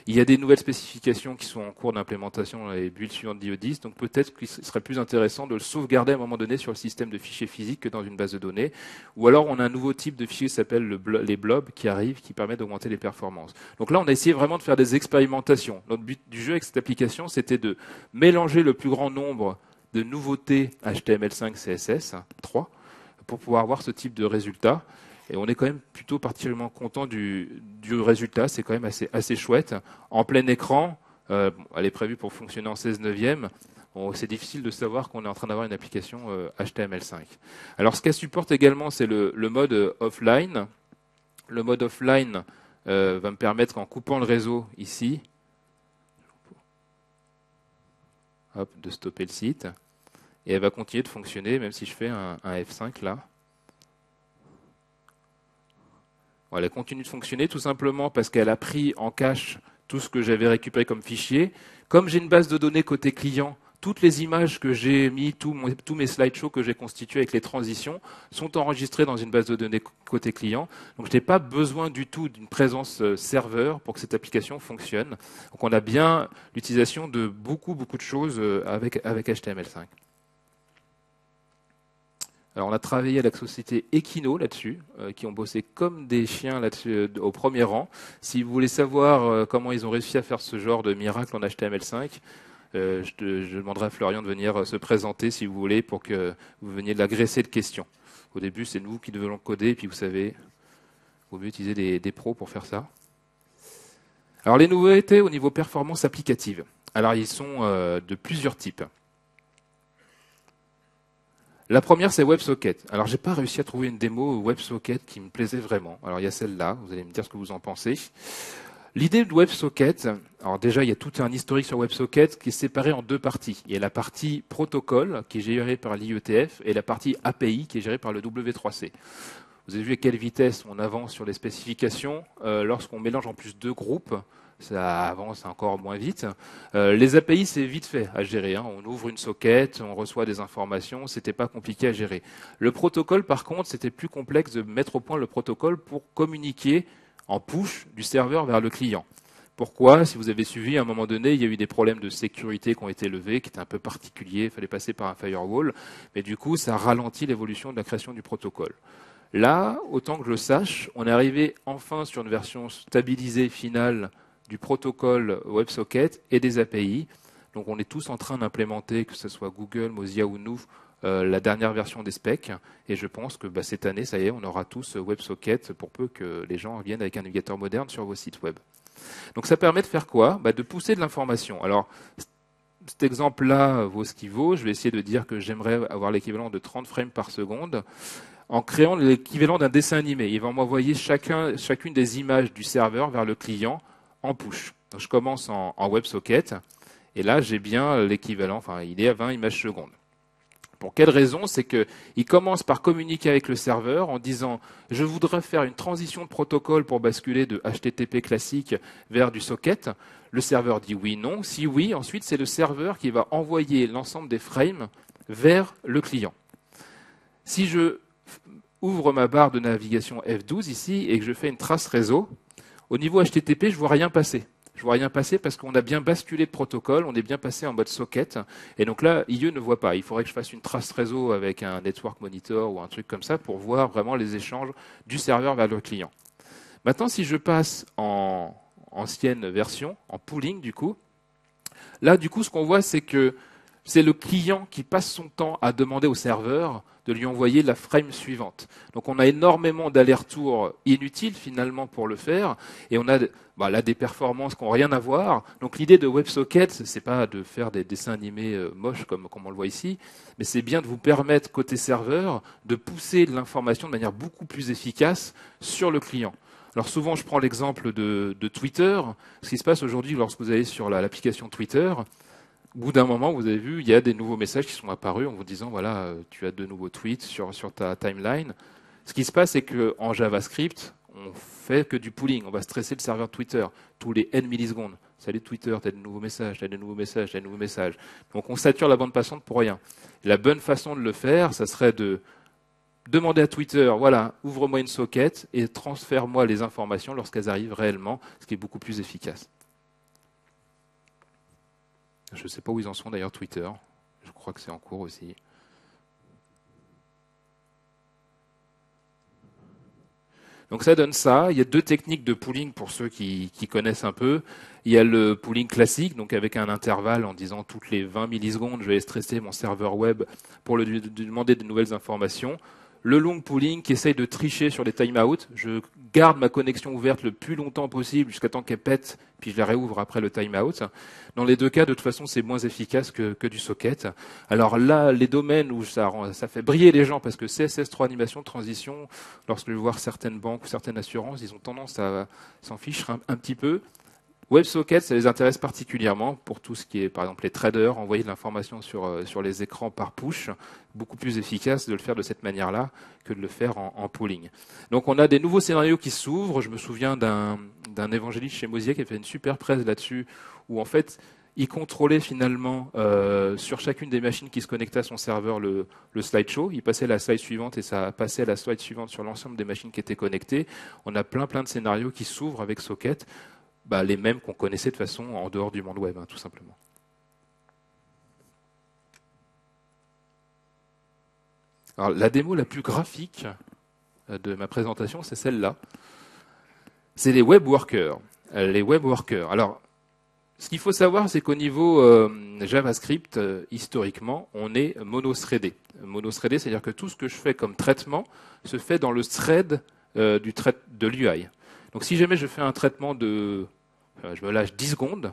Il y a des nouvelles spécifications qui sont en cours d'implémentation dans les builds suivantes d'IE10, donc peut-être qu'il serait plus intéressant de le sauvegarder à un moment donné sur le système de fichiers physiques que dans une base de données. Ou alors on a un nouveau type de fichier qui s'appelle les blobs qui arrive, qui permet d'augmenter les performances. Donc là, on a essayé vraiment de faire des expérimentations. Notre but du jeu avec cette application, c'était de mélanger le plus grand nombre de nouveautés HTML5, CSS, 3, pour pouvoir avoir ce type de résultat. Et on est quand même plutôt particulièrement content du résultat. C'est quand même assez chouette. En plein écran, elle est prévue pour fonctionner en 16/9. C'est difficile de savoir qu'on est en train d'avoir une application HTML5. Alors, ce qu'elle supporte également, c'est le mode offline. Le mode offline va me permettre, en coupant le réseau ici, hop, de stopper le site. Et elle va continuer de fonctionner, même si je fais un F5 là. Elle continue de fonctionner tout simplement parce qu'elle a pris en cache tout ce que j'avais récupéré comme fichier. Comme j'ai une base de données côté client, toutes les images que j'ai mis, tous mes slideshows que j'ai constitués avec les transitions sont enregistrés dans une base de données côté client. Donc je n'ai pas besoin du tout d'une présence serveur pour que cette application fonctionne. Donc on a bien l'utilisation de beaucoup de choses avec HTML5. Alors on a travaillé avec la société Equino là-dessus, qui ont bossé comme des chiens là-dessus au premier rang. Si vous voulez savoir comment ils ont réussi à faire ce genre de miracle en HTML5, je demanderai à Florian de venir se présenter si vous voulez pour que vous veniez l'agresser de questions. Au début, c'est nous qui devons coder, et puis vous savez, il vaut mieux utiliser des pros pour faire ça. Alors les nouveautés au niveau performance applicative. Alors ils sont de plusieurs types. La première, c'est WebSocket. Alors, j'ai pas réussi à trouver une démo WebSocket qui me plaisait vraiment. Alors, il y a celle-là. Vous allez me dire ce que vous en pensez. L'idée de WebSocket, alors déjà, il y a tout un historique sur WebSocket qui est séparé en deux parties. Il y a la partie protocole qui est gérée par l'IETF et la partie API qui est gérée par le W3C. Vous avez vu à quelle vitesse on avance sur les spécifications. Lorsqu'on mélange en plus deux groupes, ça avance encore moins vite. Les API, c'est vite fait à gérer. On ouvre une socket, on reçoit des informations, c'était pas compliqué à gérer. Le protocole, par contre, c'était plus complexe de mettre au point le protocole pour communiquer en push du serveur vers le client. Pourquoi? Si vous avez suivi, à un moment donné, il y a eu des problèmes de sécurité qui ont été levés, qui étaient un peu particuliers, il fallait passer par un firewall, mais du coup, ça ralentit l'évolution de la création du protocole. Là, autant que je le sache, on est arrivé enfin sur une version stabilisée finale du protocole WebSocket et des API. Donc on est tous en train d'implémenter, que ce soit Google, Mozilla ou nous, la dernière version des specs. Et je pense que cette année, ça y est, on aura tous WebSocket pour peu que les gens viennent avec un navigateur moderne sur vos sites web. Donc ça permet de faire quoi? De pousser de l'information. Alors, cet exemple-là vaut ce qu'il vaut. Je vais essayer de dire que j'aimerais avoir l'équivalent de 30 frames par seconde en créant l'équivalent d'un dessin animé. Il va m'envoyer chacune des images du serveur vers le client en push. Donc je commence en WebSocket et là j'ai bien l'équivalent, enfin il est à 20 images secondes. Pour quelle raison? C'est qu'il commence par communiquer avec le serveur en disant « Je voudrais faire une transition de protocole pour basculer de HTTP classique vers du socket ». Le serveur dit oui, non. Si oui, ensuite c'est le serveur qui va envoyer l'ensemble des frames vers le client. Si je ouvre ma barre de navigation F12 ici et que je fais une trace réseau, au niveau HTTP, je ne vois rien passer. Je ne vois rien passer parce qu'on a bien basculé de protocole, on est bien passé en mode socket. Et donc là, IE ne voit pas. Il faudrait que je fasse une trace réseau avec un network monitor ou un truc comme ça pour voir vraiment les échanges du serveur vers le client. Maintenant, si je passe en ancienne version, en pooling du coup, là, du coup, ce qu'on voit, c'est que c'est le client qui passe son temps à demander au serveur de lui envoyer la frame suivante. Donc on a énormément d'allers-retours inutiles finalement pour le faire, et on a là des performances qui n'ont rien à voir. Donc l'idée de WebSocket, c'est pas de faire des dessins animés moches comme on le voit ici, mais c'est bien de vous permettre côté serveur de pousser de l'information de manière beaucoup plus efficace sur le client. Alors souvent je prends l'exemple de Twitter. Ce qui se passe aujourd'hui lorsque vous allez sur l'application Twitter, au bout d'un moment, vous avez vu, il y a des nouveaux messages qui sont apparus en vous disant, voilà, tu as de nouveaux tweets sur ta timeline. Ce qui se passe, c'est qu'en JavaScript, on fait que du pooling. On va stresser le serveur Twitter tous les N millisecondes. Salut Twitter, tu as de nouveaux messages, tu as de nouveaux messages, tu as de nouveaux messages. Donc on sature la bande passante pour rien. La bonne façon de le faire, ça serait de demander à Twitter, voilà, ouvre-moi une socket et transfère-moi les informations lorsqu'elles arrivent réellement, ce qui est beaucoup plus efficace. Je ne sais pas où ils en sont d'ailleurs, Twitter. Je crois que c'est en cours aussi. Donc ça donne ça. Il y a deux techniques de pooling pour ceux qui connaissent un peu. Il y a le pooling classique, donc avec un intervalle en disant toutes les 20 millisecondes, je vais stresser mon serveur web pour lui demander de nouvelles informations. Le long pooling qui essaye de tricher sur les timeouts. Je garde ma connexion ouverte le plus longtemps possible jusqu'à temps qu'elle pète, puis je la réouvre après le timeout. Dans les deux cas, de toute façon, c'est moins efficace que du socket. Alors là, les domaines où ça fait briller les gens, parce que CSS3 animation de transition, lorsque je vois certaines banques ou certaines assurances, ils ont tendance à s'en ficher un petit peu. WebSockets, ça les intéresse particulièrement pour tout ce qui est, par exemple, les traders, envoyer de l'information sur les écrans par push. Beaucoup plus efficace de le faire de cette manière-là que de le faire en pooling. Donc on a des nouveaux scénarios qui s'ouvrent. Je me souviens d'un évangéliste chez Mosier qui a fait une super presse là-dessus, où en fait, il contrôlait finalement sur chacune des machines qui se connectaient à son serveur le slideshow. Il passait à la slide suivante et ça passait à la slide suivante sur l'ensemble des machines qui étaient connectées. On a plein de scénarios qui s'ouvrent avec Socket. Les mêmes qu'on connaissait de façon en dehors du monde web, tout simplement. Alors, la démo la plus graphique de ma présentation, c'est celle-là. C'est les web workers. Les web workers. Alors, ce qu'il faut savoir, c'est qu'au niveau JavaScript, historiquement, on est monothreadé. Monothreadé, c'est-à-dire que tout ce que je fais comme traitement se fait dans le thread de l'UI. Donc, si jamais je fais un traitement je me lâche 10 secondes,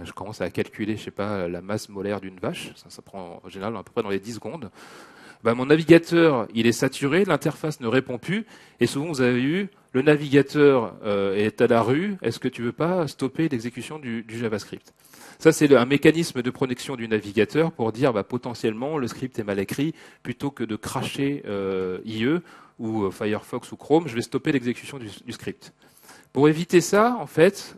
je commence à calculer, je sais pas, la masse molaire d'une vache, ça prend en général à peu près dans les 10 secondes. Mon navigateur, il est saturé, l'interface ne répond plus, et souvent vous avez eu, le navigateur est à la rue, est-ce que tu veux pas stopper l'exécution du JavaScript? Ça, c'est un mécanisme de protection du navigateur pour dire potentiellement le script est mal écrit, plutôt que de cracher IE ou Firefox ou Chrome, je vais stopper l'exécution du script. Pour éviter ça, en fait,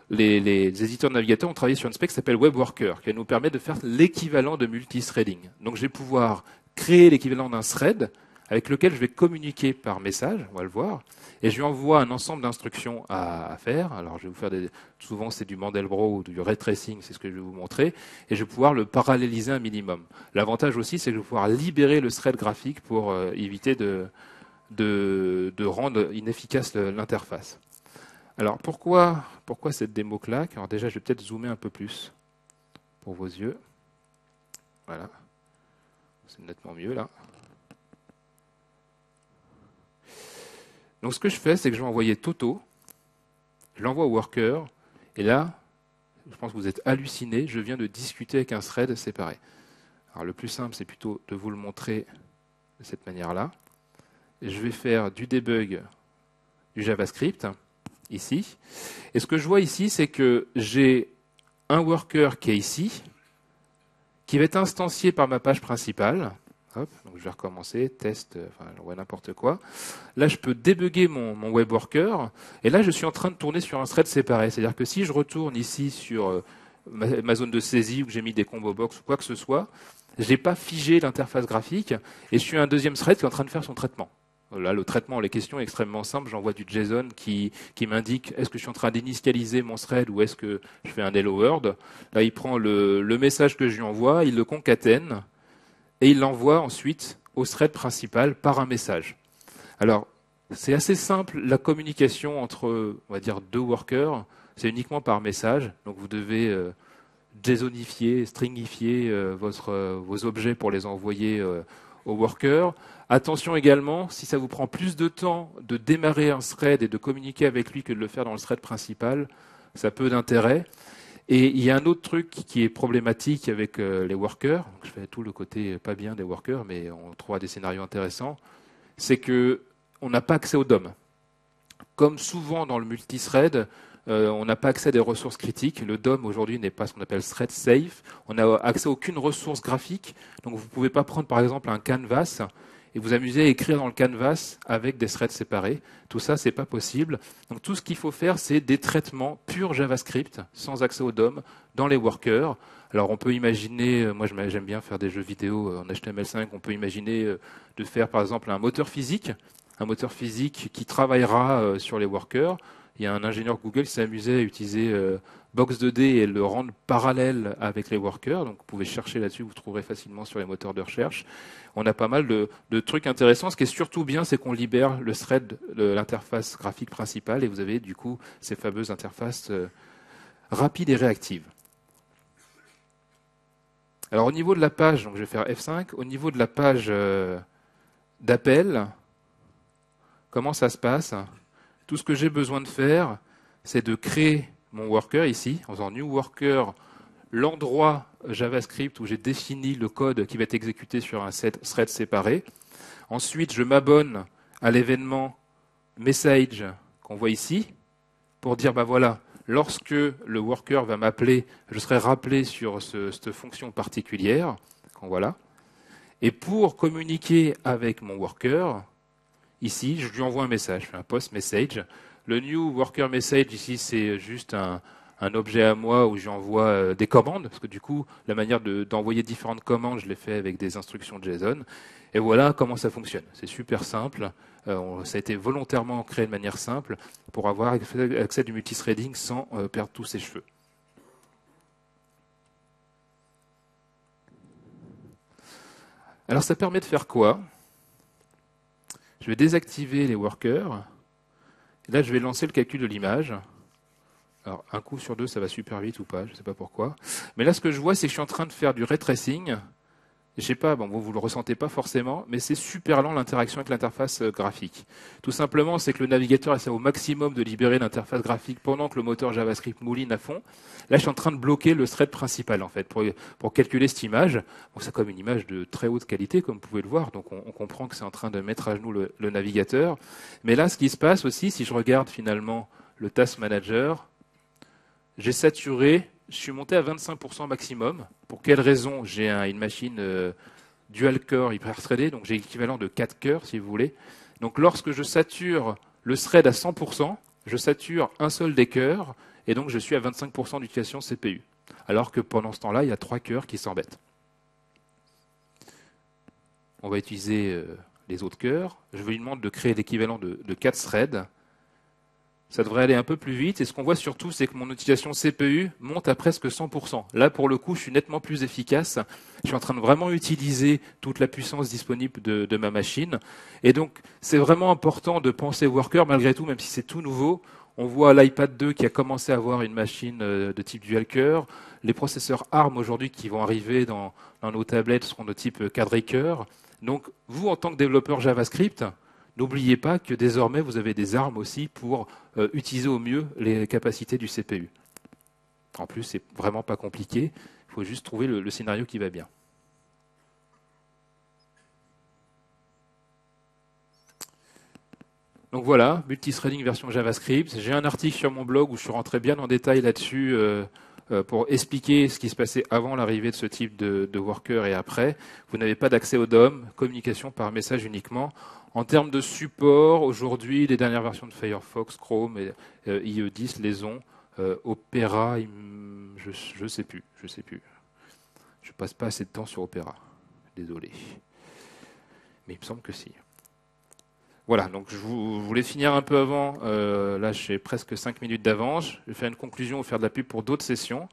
les éditeurs de navigateurs ont travaillé sur une spec qui s'appelle WebWorker, qui nous permet de faire l'équivalent de multithreading. Donc je vais pouvoir créer l'équivalent d'un thread avec lequel je vais communiquer par message, on va le voir, et je lui envoie un ensemble d'instructions à faire. Alors je vais vous faire souvent c'est du Mandelbrot ou du ray tracing, c'est ce que je vais vous montrer, et je vais pouvoir le paralléliser un minimum. L'avantage aussi, c'est que je vais pouvoir libérer le thread graphique pour éviter de rendre inefficace l'interface. Alors pourquoi cette démo claque? Alors déjà, je vais peut-être zoomer un peu plus pour vos yeux. Voilà, c'est nettement mieux là. Donc ce que je fais, c'est que je vais envoyer Toto, je l'envoie au worker, et là, je pense que vous êtes hallucinés, je viens de discuter avec un thread séparé. Alors le plus simple, c'est plutôt de vous le montrer de cette manière-là. Je vais faire du debug du JavaScript, ici. Et ce que je vois ici, c'est que j'ai un worker qui est ici, qui va être instancié par ma page principale. Hop, donc je vais recommencer, test, j'envoie n'importe quoi. Là, je peux débugger mon web worker, et là, je suis en train de tourner sur un thread séparé. C'est-à-dire que si je retourne ici sur ma zone de saisie, où j'ai mis des combo box ou quoi que ce soit, je n'ai pas figé l'interface graphique, et je suis un deuxième thread qui est en train de faire son traitement. Là, le traitement, les questions est extrêmement simple. J'envoie du JSON qui m'indique est-ce que je suis en train d'initialiser mon thread ou est-ce que je fais un hello world. Là, il prend le message que je lui envoie, il le concatène et il l'envoie ensuite au thread principal par un message. Alors, c'est assez simple. La communication entre, on va dire, deux workers, c'est uniquement par message. Donc, vous devez JSONifier, stringifier vos objets pour les envoyer au worker. Attention également, si ça vous prend plus de temps de démarrer un thread et de communiquer avec lui que de le faire dans le thread principal, ça peut d'intérêt. Et il y a un autre truc qui est problématique avec les workers, je fais tout le côté pas bien des workers, mais on trouvera des scénarios intéressants, c'est qu'on n'a pas accès au DOM. Comme souvent dans le multithread, on n'a pas accès à des ressources critiques. Le DOM aujourd'hui n'est pas ce qu'on appelle thread safe. On n'a accès à aucune ressource graphique. Donc vous ne pouvez pas prendre par exemple un canvas et vous amuser à écrire dans le canvas avec des threads séparés. Tout ça, ce n'est pas possible. Donc tout ce qu'il faut faire, c'est des traitements purs JavaScript, sans accès au DOM, dans les workers. Alors on peut imaginer, moi j'aime bien faire des jeux vidéo en HTML5, on peut imaginer de faire par exemple un moteur physique qui travaillera sur les workers. Il y a un ingénieur Google qui s'est amusé à utiliser Box2D et le rendre parallèle avec les workers. Donc vous pouvez chercher là-dessus, vous trouverez facilement sur les moteurs de recherche. On a pas mal de trucs intéressants. Ce qui est surtout bien, c'est qu'on libère le thread de l'interface graphique principale et vous avez du coup ces fameuses interfaces rapides et réactives. Alors au niveau de la page, donc je vais faire F5, au niveau de la page d'appel, comment ça se passe ? Tout ce que j'ai besoin de faire, c'est de créer mon worker ici, en faisant new worker, l'endroit JavaScript où j'ai défini le code qui va être exécuté sur un thread séparé. Ensuite, je m'abonne à l'événement message qu'on voit ici pour dire, voilà, lorsque le worker va m'appeler, je serai rappelé sur cette fonction particulière. Voilà. Et pour communiquer avec mon worker, ici, je lui envoie un message, je fais un post message. Le new worker message, ici, c'est juste un objet à moi où j'envoie des commandes, parce que du coup, la manière d'envoyer différentes commandes, je l'ai fait avec des instructions JSON. Et voilà comment ça fonctionne. C'est super simple. Ça a été volontairement créé de manière simple pour avoir accès du multithreading sans perdre tous ses cheveux. Alors ça permet de faire quoi? Je vais désactiver les workers. Et là, je vais lancer le calcul de l'image. Alors, un coup sur deux, ça va super vite ou pas, je ne sais pas pourquoi. Mais là, ce que je vois, c'est que je suis en train de faire du ray tracing. Je sais pas, bon, vous ne le ressentez pas forcément, mais c'est super lent l'interaction avec l'interface graphique. Tout simplement, c'est que le navigateur essaie au maximum de libérer l'interface graphique pendant que le moteur JavaScript mouline à fond. Là, je suis en train de bloquer le thread principal, en fait, pour calculer cette image. Bon, c'est comme une image de très haute qualité, comme vous pouvez le voir, donc on comprend que c'est en train de mettre à genoux le navigateur. Mais là, ce qui se passe aussi, si je regarde finalement le Task Manager, j'ai saturé, je suis monté à 25% maximum. Pour quelle raison? J'ai une machine dual core hyper-threadée, donc j'ai l'équivalent de 4 cœurs, si vous voulez. Donc lorsque je sature le thread à 100%, je sature un seul des cœurs, et donc je suis à 25% d'utilisation CPU. Alors que pendant ce temps-là, il y a 3 cœurs qui s'embêtent. On va utiliser les autres cœurs. Je lui demande de créer l'équivalent de 4 threads. Ça devrait aller un peu plus vite. Et ce qu'on voit surtout, c'est que mon utilisation CPU monte à presque 100%. Là, pour le coup, je suis nettement plus efficace. Je suis en train de vraiment utiliser toute la puissance disponible de ma machine. Et donc, c'est vraiment important de penser worker, malgré tout, même si c'est tout nouveau. On voit l'iPad 2 qui a commencé à avoir une machine de type dual core. Les processeurs ARM aujourd'hui qui vont arriver dans nos tablettes seront de type quadricœur. Donc, vous, en tant que développeur JavaScript, n'oubliez pas que désormais, vous avez des armes aussi pour utiliser au mieux les capacités du CPU. En plus, c'est vraiment pas compliqué. Il faut juste trouver le scénario qui va bien. Donc voilà, multithreading version JavaScript. J'ai un article sur mon blog où je suis rentré bien en détail là-dessus pour expliquer ce qui se passait avant l'arrivée de ce type de worker et après. Vous n'avez pas d'accès au DOM, communication par message uniquement. En termes de support, aujourd'hui, les dernières versions de Firefox, Chrome et IE10 les ont. Opera, je sais plus. Je passe pas assez de temps sur Opera. Désolé. Mais il me semble que si. Voilà, donc je voulais finir un peu avant. Là, j'ai presque 5 minutes d'avance. Je vais faire une conclusion ou faire de la pub pour d'autres sessions.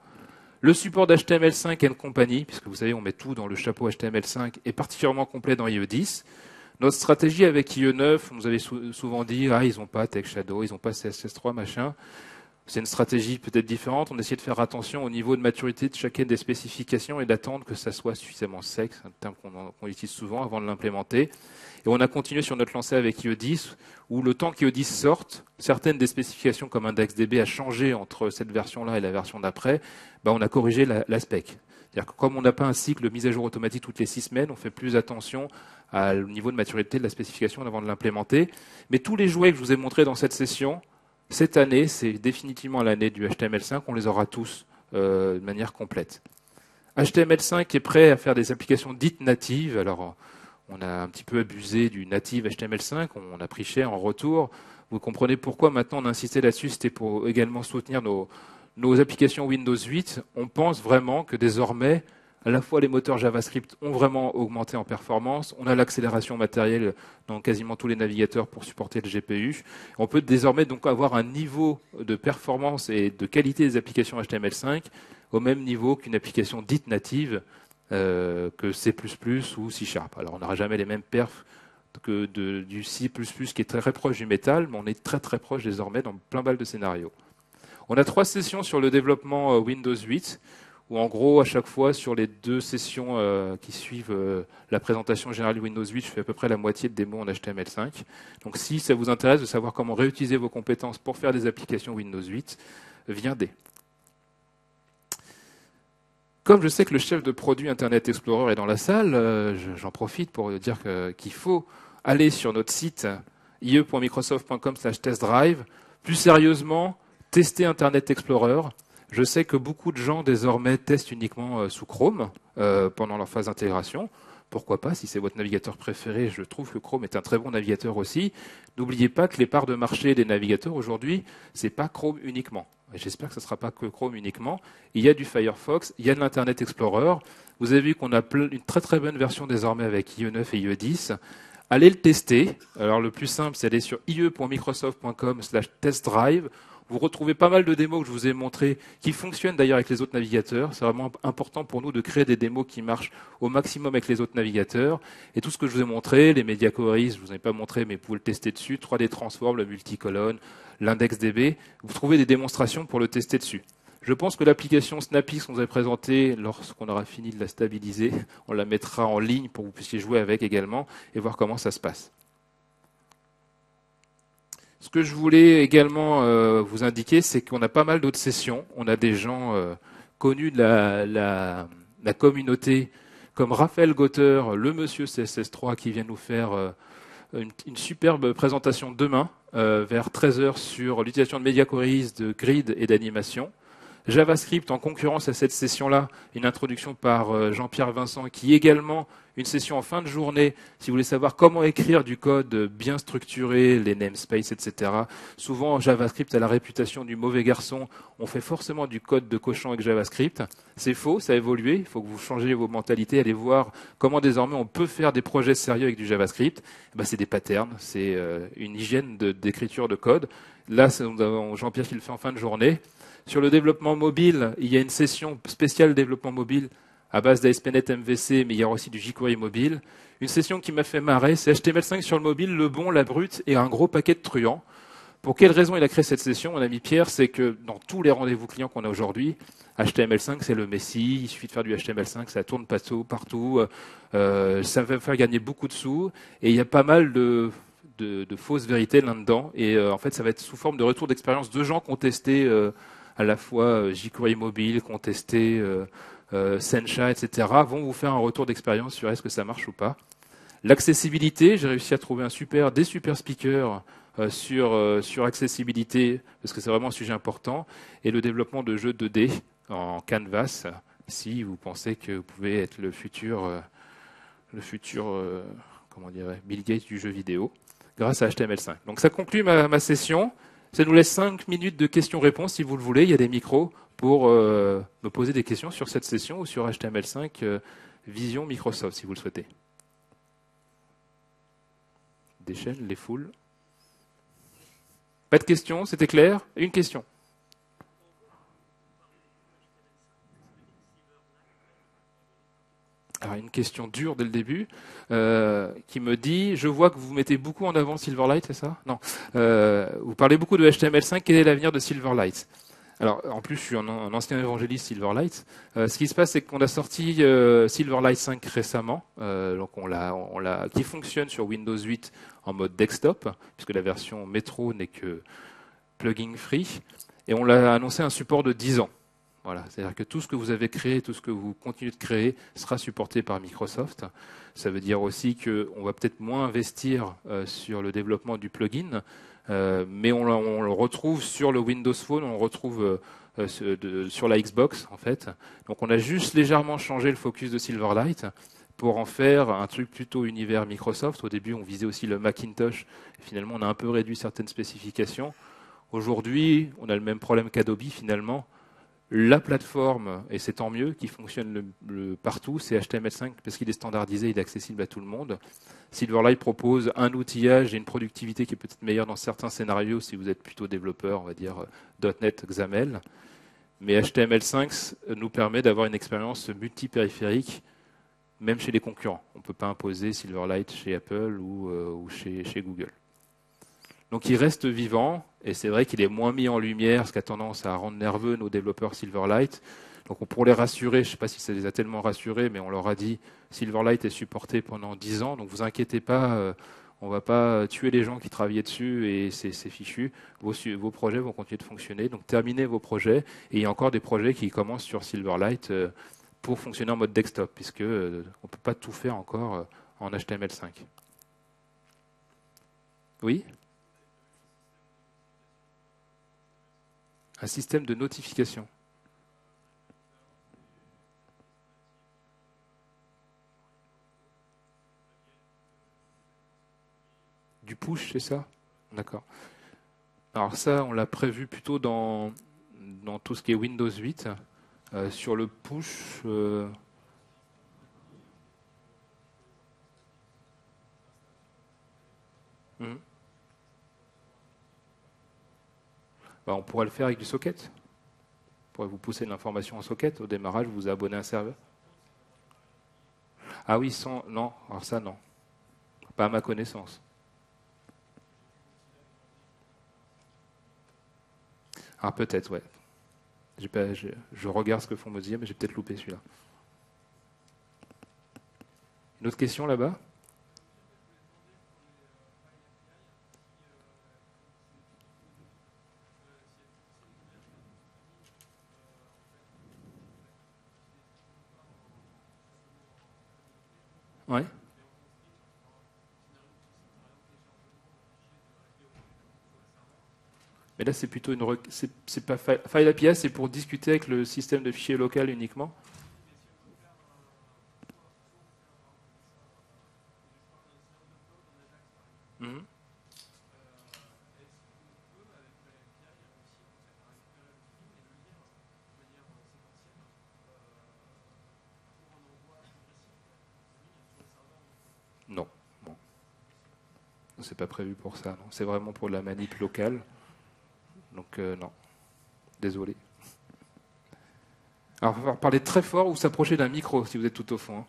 Le support d'HTML5 et compagnie, puisque vous savez, on met tout dans le chapeau HTML5, est particulièrement complet dans IE10. Notre stratégie avec IE9, on nous avait souvent dit « Ah, ils n'ont pas Text Shadow, ils n'ont pas CSS3, machin ». C'est une stratégie peut-être différente. On essaie de faire attention au niveau de maturité de chacune des spécifications et d'attendre que ça soit suffisamment sec, c'est un terme qu'on utilise souvent avant de l'implémenter. Et on a continué sur notre lancée avec IE10, où le temps qu'IE10 sorte, certaines des spécifications comme IndexDB a changé entre cette version-là et la version d'après, on a corrigé la spec. C'est-à-dire que comme on n'a pas un cycle de mise à jour automatique toutes les 6 semaines, on fait plus attention au niveau de maturité de la spécification avant de l'implémenter. Mais tous les jouets que je vous ai montrés dans cette session, cette année, c'est définitivement l'année du HTML5, on les aura tous de manière complète. HTML5 est prêt à faire des applications dites natives. Alors, on a un petit peu abusé du native HTML5, on a pris cher en retour. Vous comprenez pourquoi maintenant on a insisté là-dessus, c'était pour également soutenir nos applications Windows 8. On pense vraiment que désormais, à la fois les moteurs JavaScript ont vraiment augmenté en performance, on a l'accélération matérielle dans quasiment tous les navigateurs pour supporter le GPU. On peut désormais donc avoir un niveau de performance et de qualité des applications HTML5 au même niveau qu'une application dite native que C++ ou C#. Alors on n'aura jamais les mêmes perfs que du C++ qui est très proche du métal, mais on est très très proche désormais dans plein balle de scénarios. On a 3 sessions sur le développement Windows 8, où en gros, à chaque fois, sur les 2 sessions qui suivent la présentation générale de Windows 8, je fais à peu près la moitié de démos en HTML5. Donc si ça vous intéresse de savoir comment réutiliser vos compétences pour faire des applications Windows 8, viendez. Comme je sais que le chef de produit Internet Explorer est dans la salle, j'en profite pour dire qu'il faut aller sur notre site ie.microsoft.com/testdrive. Plus sérieusement, Tester Internet Explorer. Je sais que beaucoup de gens désormais testent uniquement sous Chrome pendant leur phase d'intégration. Pourquoi pas, si c'est votre navigateur préféré, je trouve que Chrome est un très bon navigateur aussi. N'oubliez pas que les parts de marché des navigateurs aujourd'hui, ce n'est pas Chrome uniquement. J'espère que ce ne sera pas que Chrome uniquement. Il y a du Firefox, il y a de l'Internet Explorer. Vous avez vu qu'on a une très très bonne version désormais avec IE9 et IE10. Allez le tester. Alors le plus simple, c'est aller sur ie.microsoft.com/testdrive. Vous retrouvez pas mal de démos que je vous ai montrées qui fonctionnent d'ailleurs avec les autres navigateurs. C'est vraiment important pour nous de créer des démos qui marchent au maximum avec les autres navigateurs. Et tout ce que je vous ai montré, les media queries, je ne vous ai pas montré, mais vous pouvez le tester dessus, 3D Transform, le multicolonne, l'index-DB. Vous trouvez des démonstrations pour le tester dessus. Je pense que l'application Snappix qu'on vous a présentée, lorsqu'on aura fini de la stabiliser, on la mettra en ligne pour que vous puissiez jouer avec également et voir comment ça se passe. Ce que je voulais également vous indiquer, c'est qu'on a pas mal d'autres sessions. On a des gens connus de la communauté, comme Raphaël Gauter, le monsieur CSS3, qui vient nous faire une superbe présentation demain, vers 13 h, sur l'utilisation de media queries, de grid et d'animation. JavaScript en concurrence à cette session-là, une introduction par Jean-Pierre Vincent, qui est également une session en fin de journée, si vous voulez savoir comment écrire du code bien structuré, les namespaces, etc. Souvent, JavaScript a la réputation du mauvais garçon. On fait forcément du code de cochon avec JavaScript. C'est faux, ça a évolué. Il faut que vous changiez vos mentalités, allez voir comment désormais on peut faire des projets sérieux avec du JavaScript. C'est des patterns, c'est une hygiène d'écriture de code. Là, Jean-Pierre qui le fait en fin de journée. Sur le développement mobile, il y a une session spéciale développement mobile à base d'ASP.NET MVC, mais il y a aussi du jQuery mobile. Une session qui m'a fait marrer, c'est HTML5 sur le mobile, le bon, la brute et un gros paquet de truands. Pour quelle raison il a créé cette session, mon ami Pierre? C'est que dans tous les rendez-vous clients qu'on a aujourd'hui, HTML5 c'est le messie, il suffit de faire du HTML5, ça tourne partout, ça va faire gagner beaucoup de sous, et il y a pas mal de fausses vérités là-dedans, et en fait ça va être sous forme de retour d'expérience de gens qui ont testé à la fois jQuery mobile, qui ont testé Sencha, etc., vont vous faire un retour d'expérience sur est-ce que ça marche ou pas. L'accessibilité, j'ai réussi à trouver des super speakers sur accessibilité, parce que c'est vraiment un sujet important, et le développement de jeux 2D en canvas, si vous pensez que vous pouvez être le futur Bill Gates du jeu vidéo, grâce à HTML5. Donc ça conclut ma session. Ça nous laisse 5 minutes de questions-réponses, si vous le voulez. Il y a des micros pour me poser des questions sur cette session ou sur HTML5 Vision Microsoft, si vous le souhaitez. Des chaînes, les foules. Pas de questions, c'était clair? Une question. Alors, une question dure dès le début, qui me dit, je vois que vous mettez beaucoup en avant Silverlight, c'est ça? Non. Vous parlez beaucoup de HTML5, quel est l'avenir de Silverlight? Alors, en plus, je suis un ancien évangéliste Silverlight. Ce qui se passe, c'est qu'on a sorti Silverlight 5 récemment, donc qui fonctionne sur Windows 8 en mode desktop, puisque la version Metro n'est que plugin free, et on l'a annoncé un support de 10 ans. Voilà, c'est-à-dire que tout ce que vous avez créé, tout ce que vous continuez de créer sera supporté par Microsoft. Ça veut dire aussi qu'on va peut-être moins investir sur le développement du plugin, mais on le retrouve sur le Windows Phone, on le retrouve sur la Xbox en fait. Donc on a juste légèrement changé le focus de Silverlight pour en faire un truc plutôt univers Microsoft. Au début, on visait aussi le Macintosh. Et finalement, on a un peu réduit certaines spécifications. Aujourd'hui, on a le même problème qu'Adobe finalement. La plateforme, et c'est tant mieux, qui fonctionne partout, c'est HTML5 parce qu'il est standardisé, il est accessible à tout le monde. Silverlight propose un outillage et une productivité qui est peut-être meilleure dans certains scénarios si vous êtes plutôt développeur, on va dire .NET, XAML. Mais HTML5 nous permet d'avoir une expérience multipériphérique, même chez les concurrents. On ne peut pas imposer Silverlight chez Apple ou chez Google. Donc il reste vivant, et c'est vrai qu'il est moins mis en lumière, ce qui a tendance à rendre nerveux nos développeurs Silverlight. Donc pour les rassurer, je ne sais pas si ça les a tellement rassurés, mais on leur a dit Silverlight est supporté pendant 10 ans, donc vous inquiétez pas, on ne va pas tuer les gens qui travaillaient dessus et c'est fichu. Vos projets vont continuer de fonctionner, donc terminez vos projets. Et il y a encore des projets qui commencent sur Silverlight pour fonctionner en mode desktop, puisque on ne peut pas tout faire encore en HTML5. Oui ? Un système de notification. Du push, c'est ça? D'accord. Alors ça, on l'a prévu plutôt dans tout ce qui est Windows 8. Sur le push, hmm. Bah, on pourrait le faire avec du socket. On pourrait vous pousser une information en socket. Au démarrage, vous vous abonnez à un serveur. Ah oui, sans... Non, alors ça, non. Pas à ma connaissance. Ah, peut-être, ouais. Je regarde ce que font Mozilla, mais j'ai peut-être loupé celui-là. Une autre question là-bas? Ouais. Mais là, c'est plutôt c'est pas File API, c'est pour discuter avec le système de fichiers local uniquement. Mhm. Non, bon, c'est pas prévu pour ça. Non. C'est vraiment pour la manip locale. Donc non, désolé. Alors, il va falloir parler très fort ou s'approcher d'un micro si vous êtes tout au fond. Hein.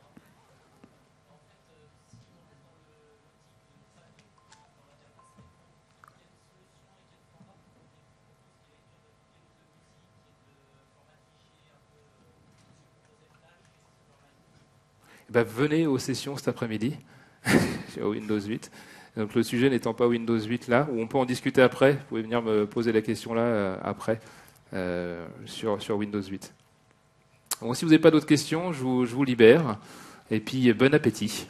Eh ben, venez aux sessions cet après-midi sur Windows 8. Donc le sujet n'étant pas Windows 8 là, où on peut en discuter après. Vous pouvez venir me poser la question là après sur Windows 8. Bon, si vous n'avez pas d'autres questions, je vous libère. Et puis bon appétit.